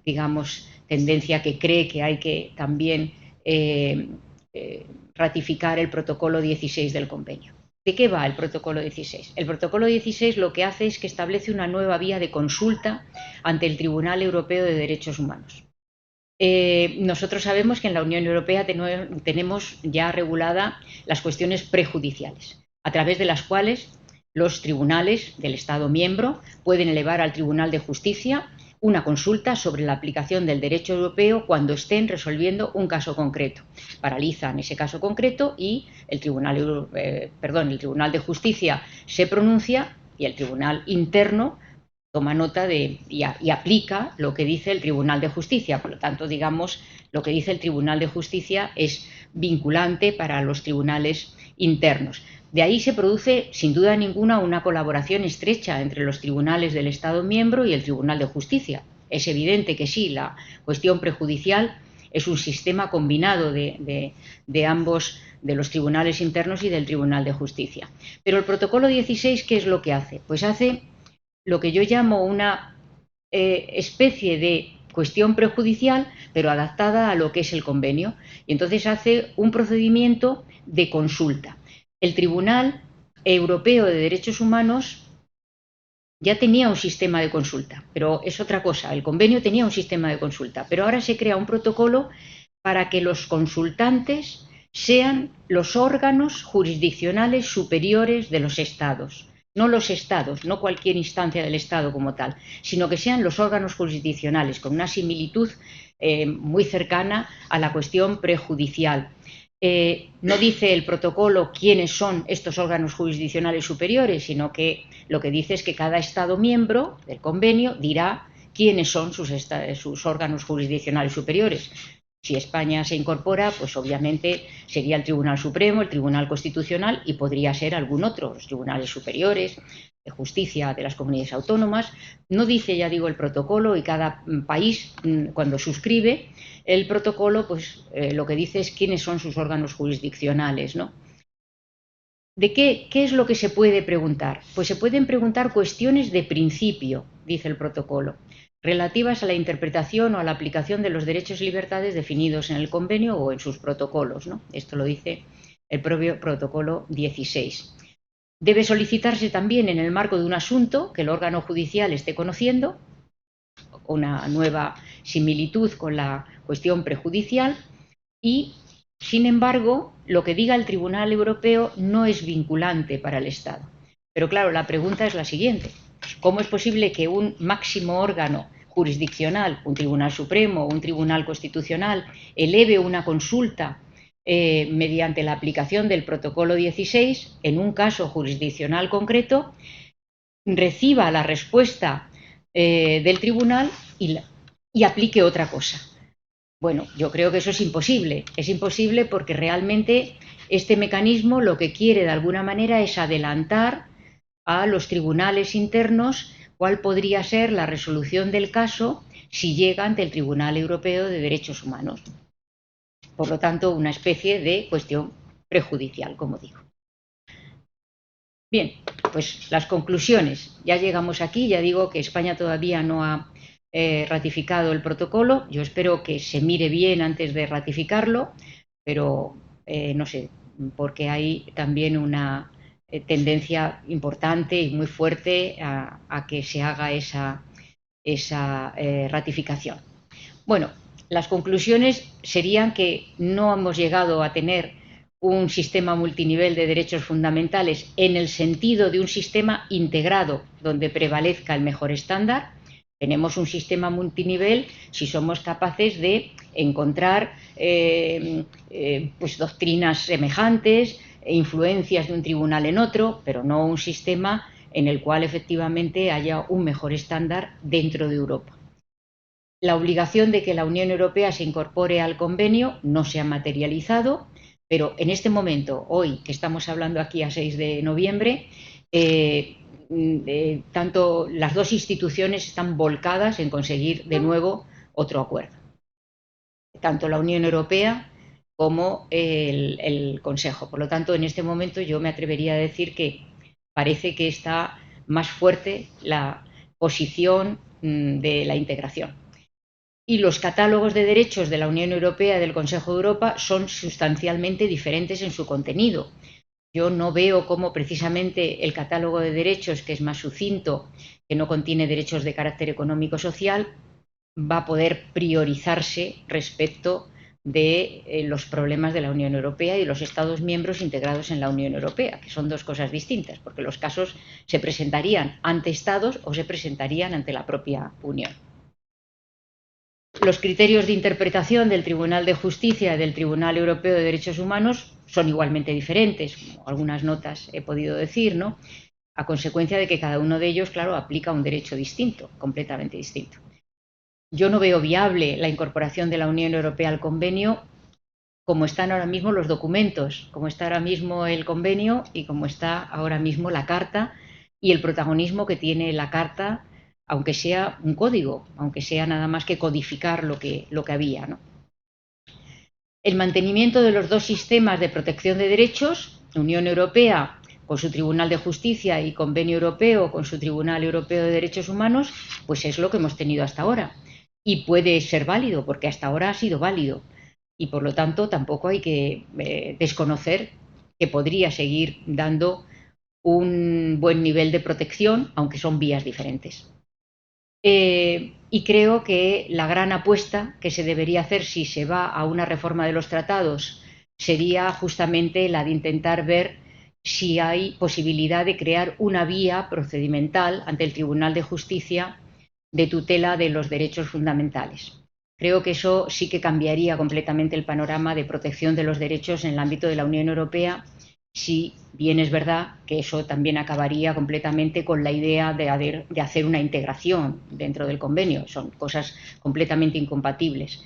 digamos, tendencia que cree que hay que también ratificar el protocolo 16 del convenio. ¿De qué va el protocolo 16? El protocolo 16 lo que hace es que establece una nueva vía de consulta ante el Tribunal Europeo de Derechos Humanos. Nosotros sabemos que en la Unión Europea tenemos ya regulada las cuestiones prejudiciales, a través de las cuales los tribunales del Estado miembro pueden elevar al Tribunal de Justicia una consulta sobre la aplicación del derecho europeo cuando estén resolviendo un caso concreto. Paralizan ese caso concreto y el Tribunal de Justicia se pronuncia y el Tribunal interno toma nota y aplica lo que dice el Tribunal de Justicia. Por lo tanto, digamos, lo que dice el Tribunal de Justicia es vinculante para los tribunales internos. De ahí se produce, sin duda ninguna, una colaboración estrecha entre los tribunales del Estado miembro y el Tribunal de Justicia. Es evidente que sí, la cuestión prejudicial es un sistema combinado de ambos, de los tribunales internos y del Tribunal de Justicia. Pero el protocolo 16, ¿qué es lo que hace? Pues hace lo que yo llamo una especie de cuestión prejudicial, pero adaptada a lo que es el convenio. Y entonces hace un procedimiento de consulta. El Tribunal Europeo de Derechos Humanos ya tenía un sistema de consulta, pero es otra cosa. El convenio tenía un sistema de consulta, pero ahora se crea un protocolo para que los consultantes sean los órganos jurisdiccionales superiores de los estados. No los estados, no cualquier instancia del estado como tal, sino que sean los órganos jurisdiccionales, con una similitud muy cercana a la cuestión prejudicial. No dice el protocolo quiénes son estos órganos jurisdiccionales superiores, sino que lo que dice es que cada Estado miembro del convenio dirá quiénes son sus órganos jurisdiccionales superiores. Si España se incorpora, pues obviamente sería el Tribunal Supremo, el Tribunal Constitucional y podría ser algún otro, los tribunales superiores de justicia de las comunidades autónomas. No dice, ya digo, el protocolo, y cada país, cuando suscribe el protocolo, pues lo que dice es quiénes son sus órganos jurisdiccionales, ¿no? ¿De qué es lo que se puede preguntar? Pues se pueden preguntar cuestiones de principio, dice el protocolo, relativas a la interpretación o a la aplicación de los derechos y libertades definidos en el convenio o en sus protocolos, ¿no? Esto lo dice el propio protocolo 16. Debe solicitarse también en el marco de un asunto que el órgano judicial esté conociendo, una nueva similitud con la cuestión prejudicial, y, sin embargo, lo que diga el Tribunal Europeo no es vinculante para el Estado. Pero claro, la pregunta es la siguiente: ¿cómo es posible que un máximo órgano jurisdiccional, un Tribunal Supremo o un Tribunal Constitucional, eleve una consulta mediante la aplicación del protocolo 16 en un caso jurisdiccional concreto, reciba la respuesta del tribunal y aplique otra cosa? Bueno, yo creo que eso es imposible. Es imposible porque realmente este mecanismo lo que quiere de alguna manera es adelantar a los tribunales internos cuál podría ser la resolución del caso si llega ante el Tribunal Europeo de Derechos Humanos. Por lo tanto, una especie de cuestión prejudicial, como digo. Bien, pues las conclusiones. Ya llegamos aquí, ya digo que España todavía no ha ratificado el protocolo. Yo espero que se mire bien antes de ratificarlo, pero no sé, porque hay también una tendencia importante y muy fuerte a que se haga esa ratificación. Bueno, las conclusiones serían que no hemos llegado a tener un sistema multinivel de derechos fundamentales en el sentido de un sistema integrado donde prevalezca el mejor estándar. Tenemos un sistema multinivel si somos capaces de encontrar pues doctrinas semejantes, influencias de un tribunal en otro, pero no un sistema en el cual efectivamente haya un mejor estándar dentro de Europa. La obligación de que la Unión Europea se incorpore al convenio no se ha materializado, pero en este momento, hoy que estamos hablando aquí a 6 de noviembre, tanto las dos instituciones están volcadas en conseguir de nuevo otro acuerdo. Tanto la Unión Europea como el Consejo. Por lo tanto, en este momento yo me atrevería a decir que parece que está más fuerte la posición de la integración. Y los catálogos de derechos de la Unión Europea y del Consejo de Europa son sustancialmente diferentes en su contenido. Yo no veo cómo precisamente el catálogo de derechos, que es más sucinto, que no contiene derechos de carácter económico-social, va a poder priorizarse respecto de los problemas de la Unión Europea y los Estados miembros integrados en la Unión Europea, que son dos cosas distintas, porque los casos se presentarían ante Estados o se presentarían ante la propia Unión. Los criterios de interpretación del Tribunal de Justicia y del Tribunal Europeo de Derechos Humanos son igualmente diferentes, como algunas notas he podido decir, ¿no? A consecuencia de que cada uno de ellos, claro, aplica un derecho distinto, completamente distinto. Yo no veo viable la incorporación de la Unión Europea al convenio como están ahora mismo los documentos, como está ahora mismo el convenio y como está ahora mismo la Carta y el protagonismo que tiene la Carta, aunque sea un código, aunque sea nada más que codificar lo que había, ¿no? El mantenimiento de los dos sistemas de protección de derechos, Unión Europea con su Tribunal de Justicia y Convenio Europeo con su Tribunal Europeo de Derechos Humanos, pues es lo que hemos tenido hasta ahora. Y puede ser válido, porque hasta ahora ha sido válido. Y por lo tanto tampoco hay que desconocer que podría seguir dando un buen nivel de protección, aunque son vías diferentes. Y creo que la gran apuesta que se debería hacer si se va a una reforma de los tratados sería justamente la de intentar ver si hay posibilidad de crear una vía procedimental ante el Tribunal de Justicia de tutela de los derechos fundamentales. Creo que eso sí que cambiaría completamente el panorama de protección de los derechos en el ámbito de la Unión Europea, si bien es verdad que eso también acabaría completamente con la idea de hacer una integración dentro del convenio. Son cosas completamente incompatibles.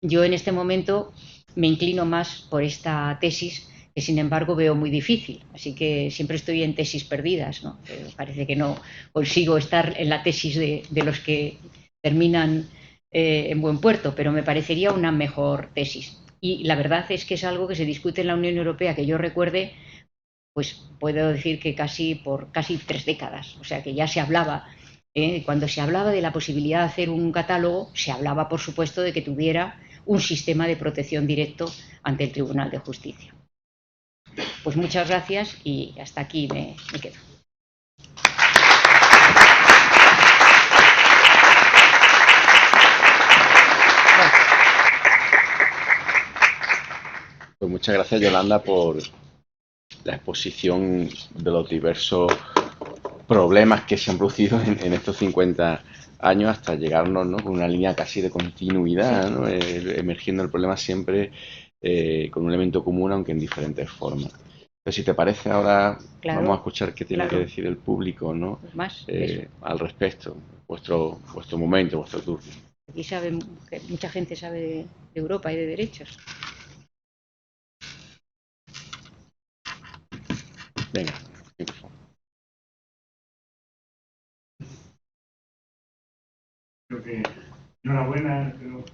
Yo en este momento me inclino más por esta tesis, que sin embargo veo muy difícil, así que siempre estoy en tesis perdidas, ¿no? Parece que no consigo estar en la tesis de los que terminan en buen puerto, pero me parecería una mejor tesis. Y la verdad es que es algo que se discute en la Unión Europea, que yo recuerde, pues puedo decir que por casi 3 décadas, o sea que ya se hablaba. Cuando se hablaba de la posibilidad de hacer un catálogo, se hablaba, por supuesto, de que tuviera un sistema de protección directo ante el Tribunal de Justicia. Pues muchas gracias y hasta aquí me quedo. Pues muchas gracias, Yolanda, por la exposición de los diversos problemas que se han producido en estos 50 años hasta llegarnos, ¿no?, con una línea casi de continuidad, ¿no?, emergiendo el problema siempre con un elemento común, aunque en diferentes formas. Entonces, si te parece, ahora vamos a escuchar qué tiene que decir el público, ¿no?, al respecto. Vuestro momento, vuestro turno. Aquí saben que mucha gente sabe de Europa y de derechos. Venga. Creo que enhorabuena, creo que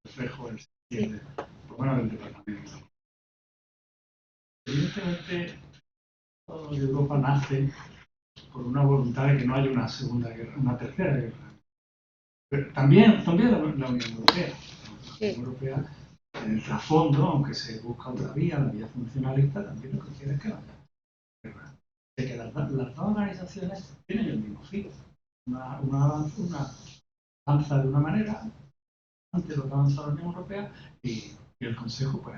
reflejo el siguiente, por lo menos del departamento. Evidentemente, toda Europa nace por una voluntad de que no haya una segunda guerra, una tercera guerra. Pero también la Unión Europea. La Unión Europea, en el trasfondo, aunque se busca otra vía, la vía funcionalista, también lo que quiere es que no haya guerra. De que las dos organizaciones tienen el mismo fin. Una avanza de una manera, antes lo que avanza la Unión Europea y el Consejo, pues.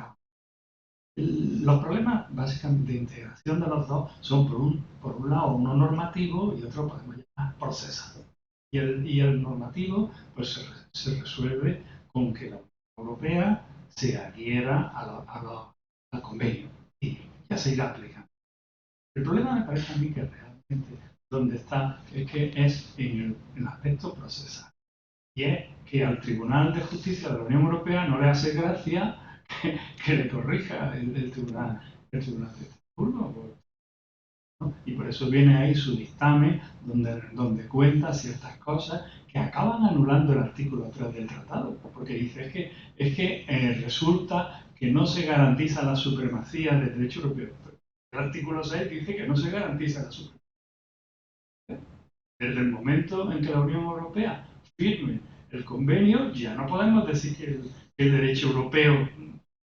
Los problemas básicamente de integración de los dos son, por un lado, uno normativo y otro podemos llamar procesal. Y el normativo pues se resuelve con que la Unión Europea se adhiera al convenio y ya se irá aplicando. El problema me parece a mí que realmente donde está es que es en el aspecto procesal. Y es que al Tribunal de Justicia de la Unión Europea no le hace gracia que le corrija el Tribunal de Estrasburgo, ¿no? Y por eso viene ahí su dictamen donde cuenta ciertas cosas que acaban anulando el artículo 3 del tratado, porque dice es que resulta que no se garantiza la supremacía del derecho europeo. El artículo 6 dice que no se garantiza la supremacía. Desde el momento en que la Unión Europea firme el convenio, ya no podemos decir que el derecho europeo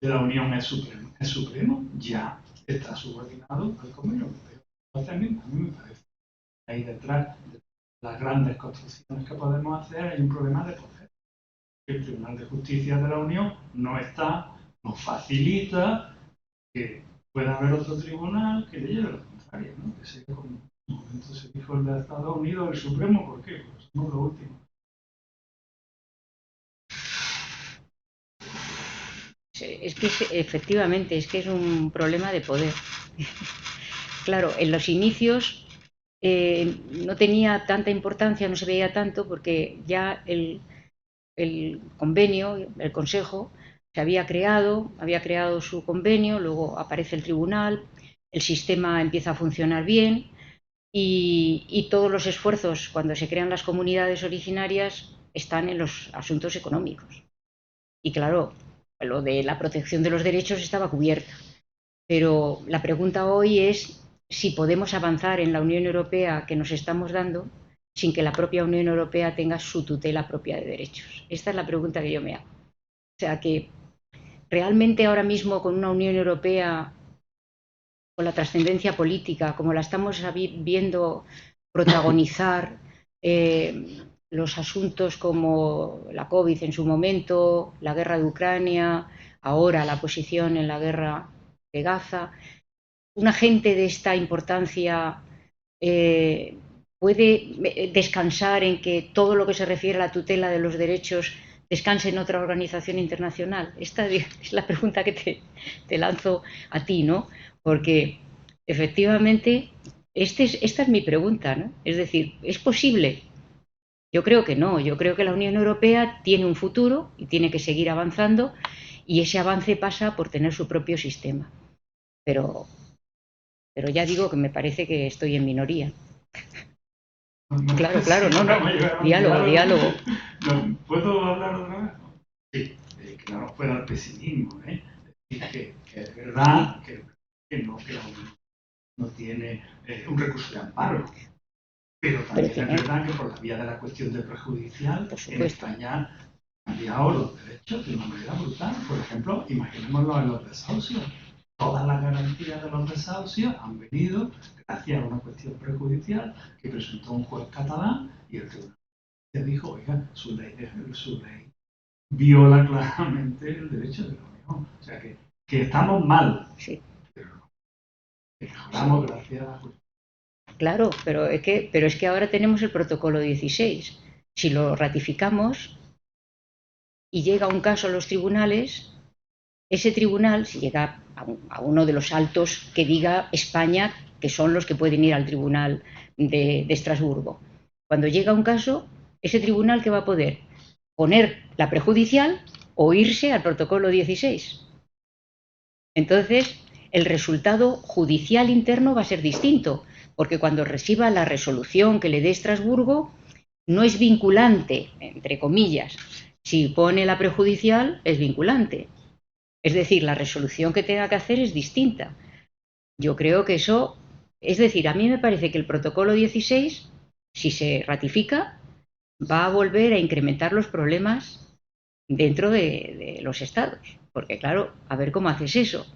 de la Unión es supremo, ya está subordinado al convenio europeo. Entonces, a mí me parece que ahí detrás de las grandes construcciones que podemos hacer hay un problema de poder. El Tribunal de Justicia de la Unión nos facilita que pueda haber otro tribunal que le lleve la contraria, ¿no? Que sea como en un momento se dijo el de Estados Unidos, el Supremo, ¿por qué? Porque somos los últimos. Es que efectivamente, es que es un problema de poder. Claro, en los inicios no tenía tanta importancia, no se veía tanto, porque ya el convenio, el Consejo, se había creado su convenio, luego aparece el tribunal, el sistema empieza a funcionar bien y todos los esfuerzos cuando se crean las comunidades originarias están en los asuntos económicos. Y claro, lo de la protección de los derechos estaba cubierta. Pero la pregunta hoy es si podemos avanzar en la Unión Europea que nos estamos dando sin que la propia Unión Europea tenga su tutela propia de derechos. Esta es la pregunta que yo me hago. O sea que realmente ahora mismo con una Unión Europea, con la trascendencia política, como la estamos viendo protagonizar los asuntos como la COVID en su momento, la guerra de Ucrania, ahora la posición en la guerra de Gaza, un agente de esta importancia puede descansar en que todo lo que se refiere a la tutela de los derechos descanse en otra organización internacional. Esta es la pregunta que te lanzo a ti, ¿no? Porque efectivamente esta es mi pregunta, ¿no? Es decir, ¿es posible? Yo creo que no, yo creo que la Unión Europea tiene un futuro y tiene que seguir avanzando y ese avance pasa por tener su propio sistema. Pero ya digo que me parece que estoy en minoría. Claro, no. Diálogo. No, ¿puedo hablar otra vez? Sí, que no nos fuera el pesimismo, ¿eh? Que es verdad que la Unión no tiene un recurso de amparo, pero también es verdad que por la vía de la cuestión de prejudicial, en España han cambiado los derechos de una manera brutal. Por ejemplo, imaginémoslo en los desahucios. Todas las garantías de los desahucios han venido gracias a una cuestión prejudicial que presentó un juez catalán y el tribunal dijo, oiga, su ley viola claramente el derecho de la Unión. O sea que estamos mal, sí, pero mejoramos gracias a la justicia. Claro, pero es que ahora tenemos el protocolo 16. Si lo ratificamos y llega un caso a los tribunales, ese tribunal, si llega a uno de los altos que diga España, que son los que pueden ir al tribunal de Estrasburgo, cuando llega un caso, ese tribunal, ¿qué va a poder? Poner la prejudicial o irse al protocolo 16. Entonces, el resultado judicial interno va a ser distinto, porque cuando reciba la resolución que le dé Estrasburgo, no es vinculante, entre comillas. Si pone la prejudicial, es vinculante. Es decir, la resolución que tenga que hacer es distinta. Yo creo que eso, es decir, a mí me parece que el protocolo 16, si se ratifica, va a volver a incrementar los problemas dentro de los estados. Porque claro, a ver cómo haces eso.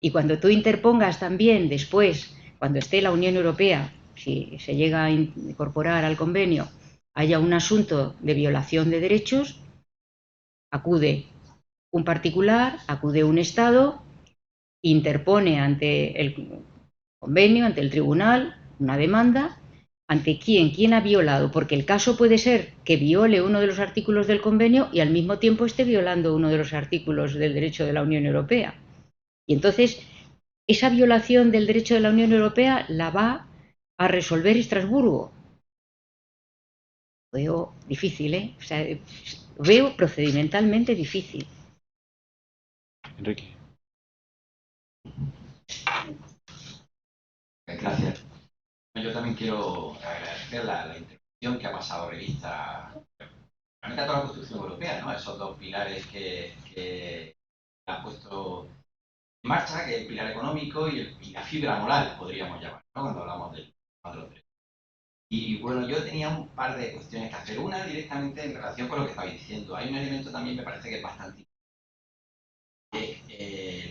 Y cuando tú interpongas también después, cuando esté la Unión Europea, si se llega a incorporar al convenio, haya un asunto de violación de derechos, acude un particular, acude un Estado, interpone ante el convenio, ante el tribunal, una demanda, ante quién ha violado, porque el caso puede ser que viole uno de los artículos del convenio y al mismo tiempo esté violando uno de los artículos del derecho de la Unión Europea. Y entonces, esa violación del derecho de la Unión Europea la va a resolver Estrasburgo. Lo veo difícil, ¿eh? O sea, lo veo procedimentalmente difícil. Enrique. Gracias. Yo también quiero agradecer la intervención que ha pasado revista realmente a toda la construcción europea, ¿no? Esos dos pilares que han puesto en marcha, que es el pilar económico y la fibra moral, podríamos llamar, ¿no? Cuando hablamos de los derechos. Y bueno, yo tenía un par de cuestiones que hacer. Una directamente en relación con lo que estabais diciendo. Hay un elemento también, me parece que es bastante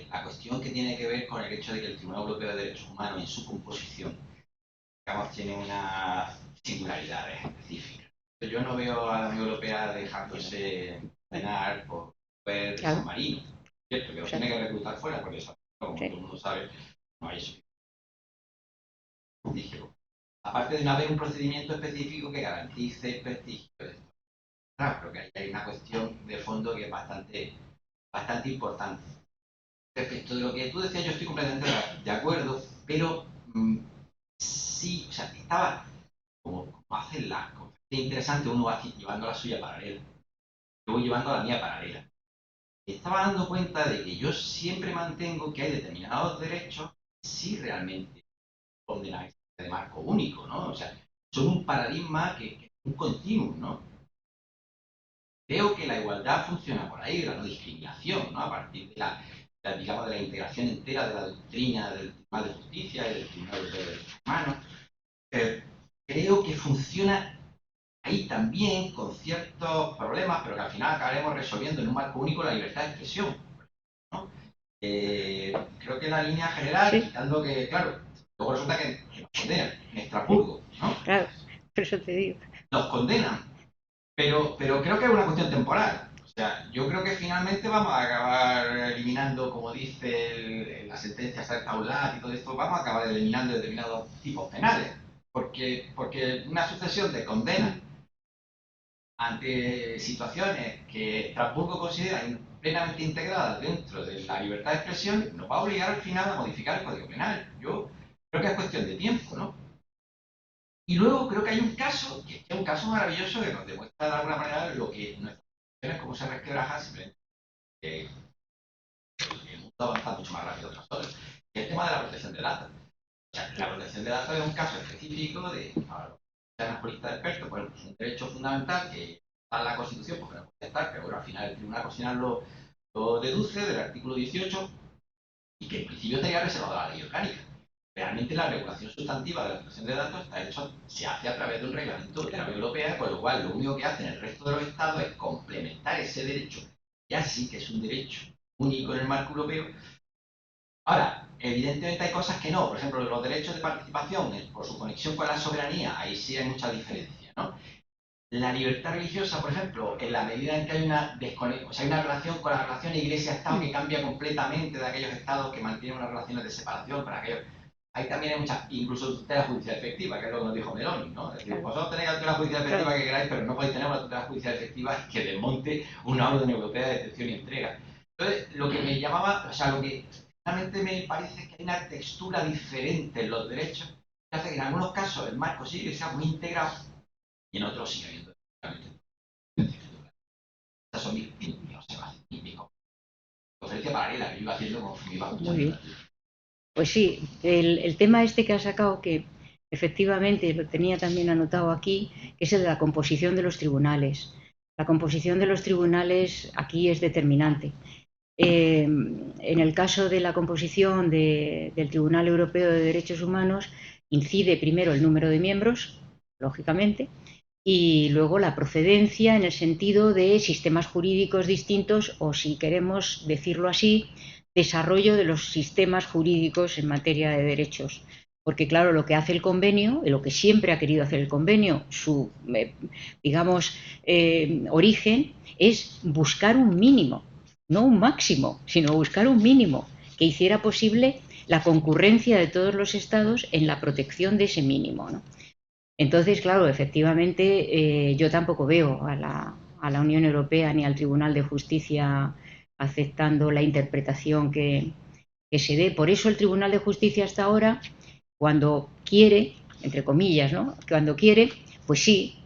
la cuestión que tiene que ver con el hecho de que el Tribunal Europeo de Derechos Humanos en su composición, digamos, tiene unas singularidades específicas. Yo no veo a la Unión Europea dejándose penar por juez de San Marino, ¿cierto? Que lo tiene que reclutar fuera, porque eso, como todo el mundo sabe, no hay eso. Aparte de no haber un procedimiento específico que garantice el prestigio de esto. Claro, creo que ahí hay una cuestión de fondo que es bastante importante. Respecto de lo que tú decías, yo estoy completamente de acuerdo, pero sí, o sea, estaba como hacen las cosas. Es interesante, uno va llevando la suya paralela, yo voy llevando la mía paralela. Estaba dando cuenta de que yo siempre mantengo que hay determinados derechos que sí realmente responden a este marco único, ¿no? O sea, son un paradigma que es un continuum, ¿no? Creo que la igualdad funciona por ahí, la no discriminación, ¿no? A partir de digamos, de la integración entera de la doctrina del Tribunal de Justicia y del Tribunal Europeo de Derechos Humanos. Creo que funciona ahí también con ciertos problemas, pero que al final acabaremos resolviendo en un marco único la libertad de expresión, ¿no? Creo que la línea general, Sí. quitando que, claro, luego resulta que nos condenan en Estrasburgo, ¿no? Claro, por eso te digo. Nos condenan, pero creo que es una cuestión temporal. O sea, yo creo que finalmente vamos a acabar eliminando, como dice la sentencia Sartaulat y todo esto, vamos a acabar eliminando determinados tipos penales, porque una sucesión de condenas ante situaciones que Estrasburgo considera plenamente integradas dentro de la libertad de expresión, nos va a obligar al final a modificar el Código Penal. Yo creo que es cuestión de tiempo, ¿no? Y luego creo que hay un caso, que es un caso maravilloso que nos demuestra de alguna manera lo que nuestras situaciones, cómo se resquebraja, simplemente que el mundo avanza mucho más rápido que nosotros. Y el tema de la protección de datos. O sea, la protección de datos es un caso específico de, ahora, los juristas expertos, bueno, pues un derecho fundamental que está en la Constitución, porque no puede estar, pero bueno, al final el Tribunal Constitucional lo deduce del artículo 18 y que en principio estaría reservado a la ley orgánica. Realmente la regulación sustantiva de la protección de datos se hace a través de un reglamento de la Unión Europea, con lo cual lo único que hacen el resto de los estados es complementar ese derecho, ya sí que es un derecho único en el marco europeo. Ahora, evidentemente hay cosas que no, por ejemplo, los derechos de participación, por su conexión con la soberanía, ahí sí hay mucha diferencia, ¿no? La libertad religiosa, por ejemplo, en la medida en que hay una desconexión, o sea, hay una relación con la relación Iglesia-Estado que cambia completamente de aquellos estados que mantienen unas relaciones de separación con aquellos. Ahí también hay muchas, incluso tutela judicial efectiva, que es lo que nos dijo Meloni, ¿no? Es decir, vosotros tenéis la tutela judicial efectiva que queráis, pero no podéis tener una tutela judicial efectiva que desmonte una orden europea de detención y entrega. Entonces, lo que me llamaba, o sea, lo que realmente me parece que hay una textura diferente en los derechos, que hace que en algunos casos el marco sí que sea muy integrado y en otros sigue habiendo. Estas son mis observaciones, mi conferencia paralela que yo iba haciendo como me iba escuchando. Muy bien. Pues sí, el tema este que has sacado, que efectivamente lo tenía también anotado aquí, que es el de la composición de los tribunales. La composición de los tribunales aquí es determinante. En el caso de la composición del Tribunal Europeo de Derechos Humanos, incide primero el número de miembros, lógicamente, y luego la procedencia en el sentido de sistemas jurídicos distintos o, si queremos decirlo así, desarrollo de los sistemas jurídicos en materia de derechos. Porque claro, lo que hace el convenio, lo que siempre ha querido hacer el convenio, su, digamos, origen, es buscar un mínimo, no un máximo, sino buscar un mínimo que hiciera posible la concurrencia de todos los estados en la protección de ese mínimo, ¿no? Entonces, claro, efectivamente, yo tampoco veo a la Unión Europea ni al Tribunal de Justicia aceptando la interpretación que se dé. Por eso el Tribunal de Justicia hasta ahora, cuando quiere, entre comillas, ¿no? Cuando quiere, pues sí,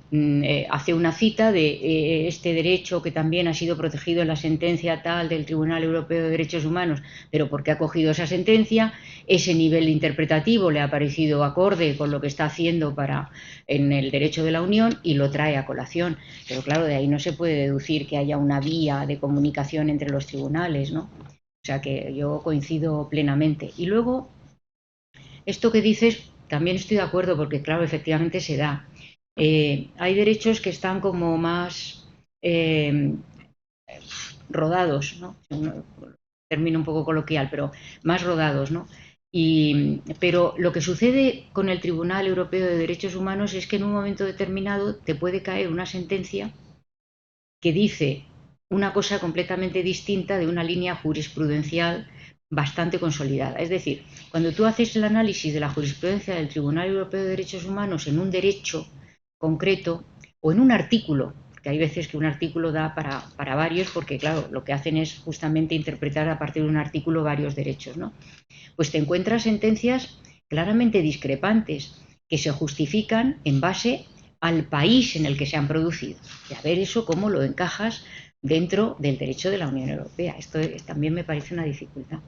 hace una cita de este derecho que también ha sido protegido en la sentencia tal del Tribunal Europeo de Derechos Humanos, pero porque ha cogido esa sentencia, ese nivel interpretativo le ha parecido acorde con lo que está haciendo en el derecho de la Unión y lo trae a colación. Pero claro, de ahí no se puede deducir que haya una vía de comunicación entre los tribunales, ¿no? O sea que yo coincido plenamente. Y luego, esto que dices, también estoy de acuerdo porque claro, efectivamente se da. Hay derechos que están como más rodados, ¿no? Término un poco coloquial, pero más rodados, ¿no? Pero lo que sucede con el Tribunal Europeo de Derechos Humanos es que en un momento determinado te puede caer una sentencia que dice una cosa completamente distinta de una línea jurisprudencial bastante consolidada. Es decir, cuando tú haces el análisis de la jurisprudencia del Tribunal Europeo de Derechos Humanos en un derecho concreto o en un artículo, porque hay veces que un artículo da para varios, porque claro, lo que hacen es justamente interpretar a partir de un artículo varios derechos, ¿no? Pues te encuentras sentencias claramente discrepantes que se justifican en base al país en el que se han producido. Y a ver eso cómo lo encajas dentro del derecho de la Unión Europea. Esto también me parece una dificultad.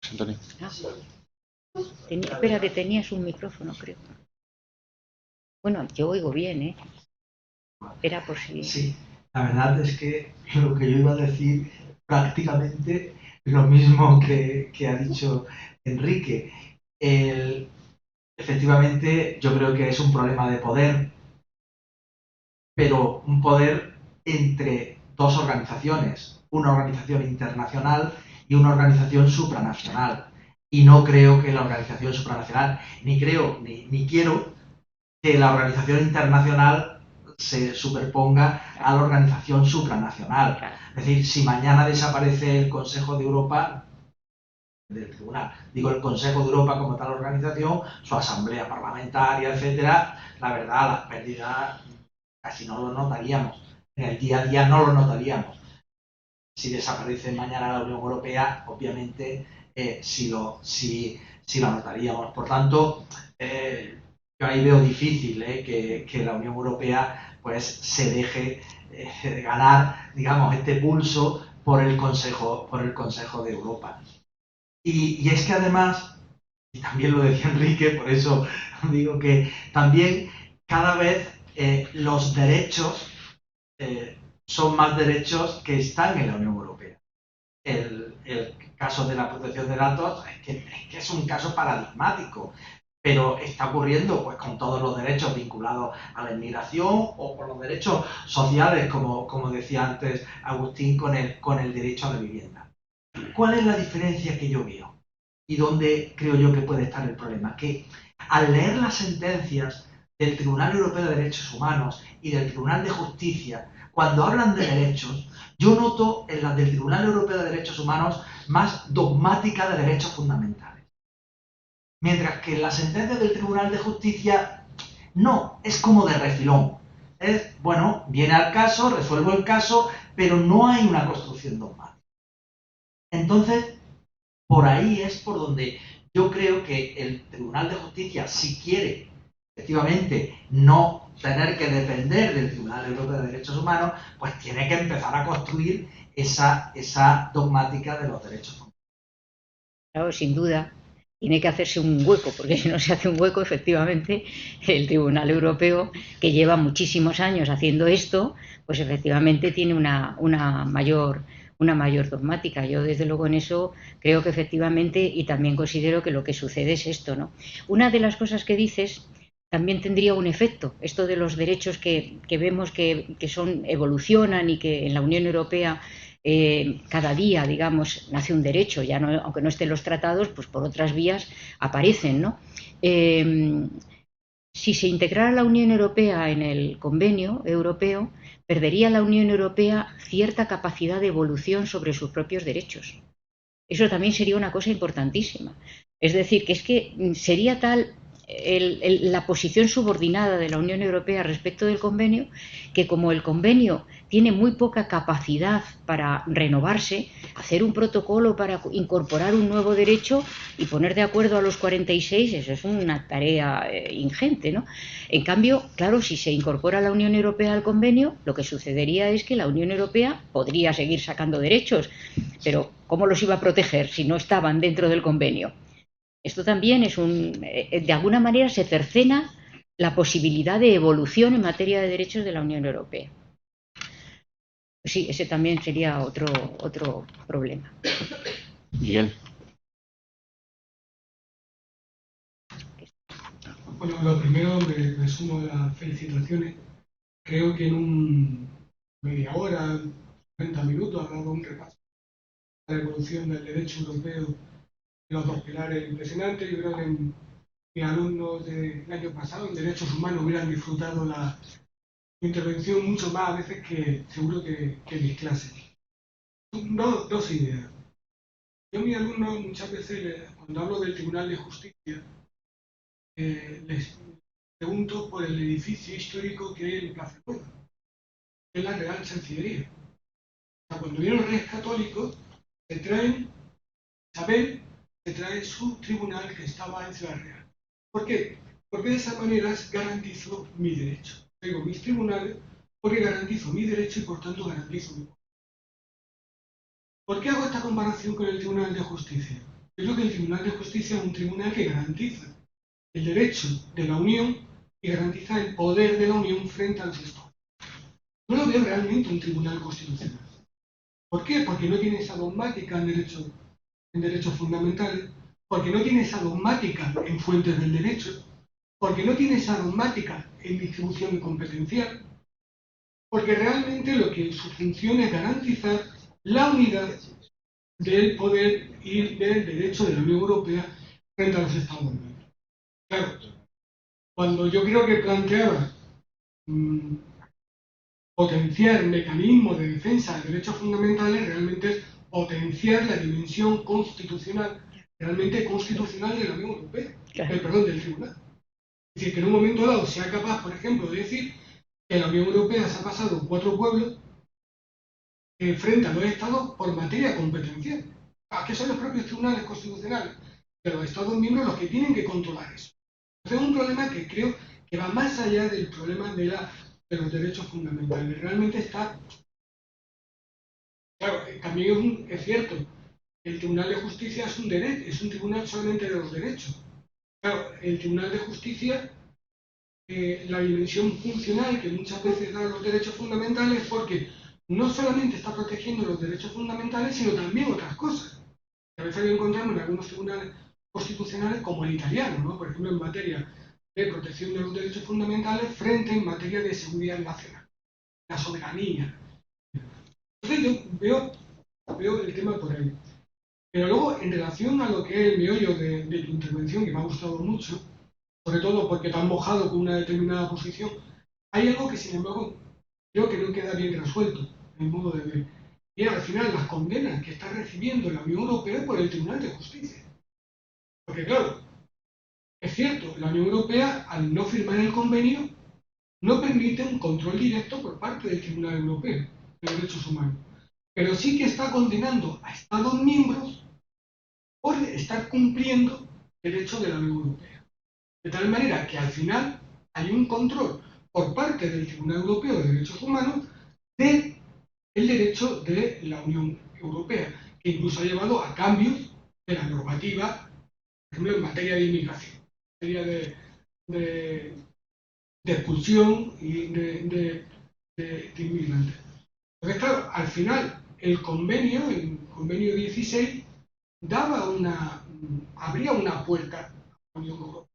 Antonio. Espera, que tenías un micrófono, creo. Bueno, yo oigo bien, ¿eh? Era por si... Sí, la verdad es que lo que yo iba a decir prácticamente lo mismo que ha dicho Enrique. Efectivamente, yo creo que es un problema de poder, pero un poder entre dos organizaciones, una organización internacional y una organización supranacional. Y no creo que la organización supranacional, ni quiero que la organización internacional se superponga a la organización supranacional. Es decir, si mañana desaparece el Consejo de Europa, del tribunal, digo el Consejo de Europa como tal organización, su asamblea parlamentaria, etcétera, la verdad, las pérdidas casi no lo notaríamos. En el día a día no lo notaríamos. Si desaparece mañana la Unión Europea, obviamente sí lo notaríamos. Por tanto, yo ahí veo difícil que la Unión Europea pues se deje ganar, digamos, este pulso por el Consejo de Europa. Y es que además, y también lo decía Enrique, por eso digo que también cada vez los derechos son más derechos que están en la Unión Europea. El caso de la protección de datos es que es un caso paradigmático, pero está ocurriendo pues con todos los derechos vinculados a la inmigración o con los derechos sociales, como decía antes Agustín, con el derecho a la vivienda. ¿Cuál es la diferencia que yo veo? Y dónde creo yo que puede estar el problema. Que al leer las sentencias del Tribunal Europeo de Derechos Humanos y del Tribunal de Justicia, cuando hablan de derechos, yo noto en las del Tribunal Europeo de Derechos Humanos más dogmática de derechos fundamentales. Mientras que en las sentencias del Tribunal de Justicia, no, es como de refilón. Es, bueno, viene al caso, resuelvo el caso, pero no hay una construcción dogmática. Entonces, por ahí es por donde yo creo que el Tribunal de Justicia, si quiere efectivamente no tener que depender del Tribunal Europeo de Derechos Humanos, pues tiene que empezar a construir esa dogmática de los derechos humanos. Claro, sin duda. Tiene que hacerse un hueco, porque si no se hace un hueco, efectivamente, el Tribunal Europeo, que lleva muchísimos años haciendo esto, pues efectivamente tiene una mayor dogmática. Yo, desde luego, en eso creo que efectivamente, y también considero que lo que sucede es esto, ¿no? Una de las cosas que dices también tendría un efecto, esto de los derechos que vemos que evolucionan y que en la Unión Europea cada día, digamos, nace un derecho, ya no, aunque no estén los tratados, pues por otras vías aparecen, ¿no? Si se integrara la Unión Europea en el convenio europeo, perdería la Unión Europea cierta capacidad de evolución sobre sus propios derechos. Eso también sería una cosa importantísima. Es decir, que es que sería tal la posición subordinada de la Unión Europea respecto del convenio, que como el convenio tiene muy poca capacidad para renovarse, hacer un protocolo para incorporar un nuevo derecho y poner de acuerdo a los 46, eso es una tarea ingente, ¿no? En cambio, claro, si se incorpora la Unión Europea al convenio, lo que sucedería es que la Unión Europea podría seguir sacando derechos, pero ¿cómo los iba a proteger si no estaban dentro del convenio? Esto también es de alguna manera se cercena la posibilidad de evolución en materia de derechos de la Unión Europea. Sí, ese también sería otro problema. Miguel. Bueno, lo primero me sumo a las felicitaciones. Creo que en media hora, 30 minutos, ha dado un repaso a la evolución del derecho europeo y los dos pilares impresionantes. Yo creo que mis alumnos del año pasado en Derechos Humanos hubieran disfrutado la intervención mucho más a veces que seguro que mis clases. Dos ideas. Yo a mis alumnos muchas veces, cuando hablo del Tribunal de Justicia, les pregunto por el edificio histórico que es el Plaza Nueva, que es la Real Chancillería. O sea, cuando vienen los Reyes Católicos, se traen Isabel, se trae su tribunal que estaba en Ciudad Real. ¿Por qué? Porque de esa manera garantizo mi derecho. Tengo mis tribunales porque garantizo mi derecho y por tanto garantizo mi. ¿Por qué hago esta comparación con el Tribunal de Justicia? Yo creo que el Tribunal de Justicia es un tribunal que garantiza el derecho de la Unión y garantiza el poder de la Unión frente a los Estados. No lo veo realmente un tribunal constitucional. ¿Por qué? Porque no tiene esa dogmática en derechos fundamentales, porque no tiene esa dogmática en fuentes del derecho, porque no tiene esa dogmática en distribución competencial, porque realmente lo que su función es garantizar la unidad del poder y del derecho de la Unión Europea frente a los Estados miembros. Claro, cuando yo creo que planteaba potenciar mecanismos de defensa de derechos fundamentales, realmente es potenciar la dimensión constitucional, realmente constitucional de la Unión Europea, perdón, del Tribunal. Es decir, que en un momento dado sea capaz, por ejemplo, de decir que la Unión Europea se ha pasado 4 pueblos frente a los Estados por materia competencial. ¿Qué son los propios tribunales constitucionales de los Estados miembros los que tienen que controlar eso? Entonces es un problema que creo que va más allá del problema de los derechos fundamentales. Realmente está... Claro, también es cierto, el Tribunal de Justicia es un tribunal solamente de los derechos. Claro, el Tribunal de Justicia, la dimensión funcional que muchas veces da los derechos fundamentales, porque no solamente está protegiendo los derechos fundamentales, sino también otras cosas. A veces lo encontramos en algunos tribunales constitucionales como el italiano, ¿no? Por ejemplo, en materia de protección de los derechos fundamentales frente en materia de seguridad nacional, la soberanía. Entonces yo veo el tema por ahí. Pero luego, en relación a lo que es el meollo de tu intervención, que me ha gustado mucho, sobre todo porque te has mojado con una determinada posición, hay algo que, sin embargo, creo que no queda bien resuelto, en el modo de ver. Y al final, las condenas que está recibiendo la Unión Europea por el Tribunal de Justicia. Porque, claro, es cierto, la Unión Europea, al no firmar el convenio, no permite un control directo por parte del Tribunal Europeo de Derechos Humanos. Pero sí que está condenando a Estados miembros por estar cumpliendo derechos de la Unión Europea. De tal manera que al final hay un control por parte del Tribunal Europeo de Derechos Humanos del derecho de la Unión Europea, que incluso ha llevado a cambios de la normativa, por ejemplo, en materia de inmigración, en materia de expulsión y de inmigrantes. Entonces, claro, al final el convenio 16, abría una puerta a la Unión Europea,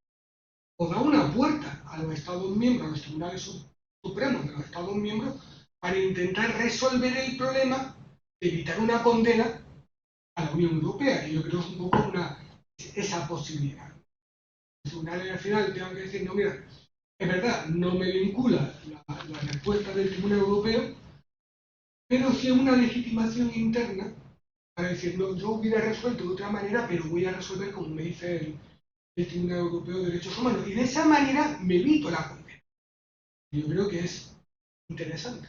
o da una puerta a los Estados miembros, a los tribunales supremos de los Estados miembros, para intentar resolver el problema de evitar una condena a la Unión Europea, que yo creo que es un poco esa posibilidad. Los tribunales al final tengan que decir, no, mira, es verdad, no me vincula la respuesta del Tribunal Europeo, pero sí una legitimación interna para decir, no, yo hubiera resuelto de otra manera, pero voy a resolver como me dice el Tribunal Europeo de Derechos Humanos. Y de esa manera me evito la condena. Yo creo que es interesante.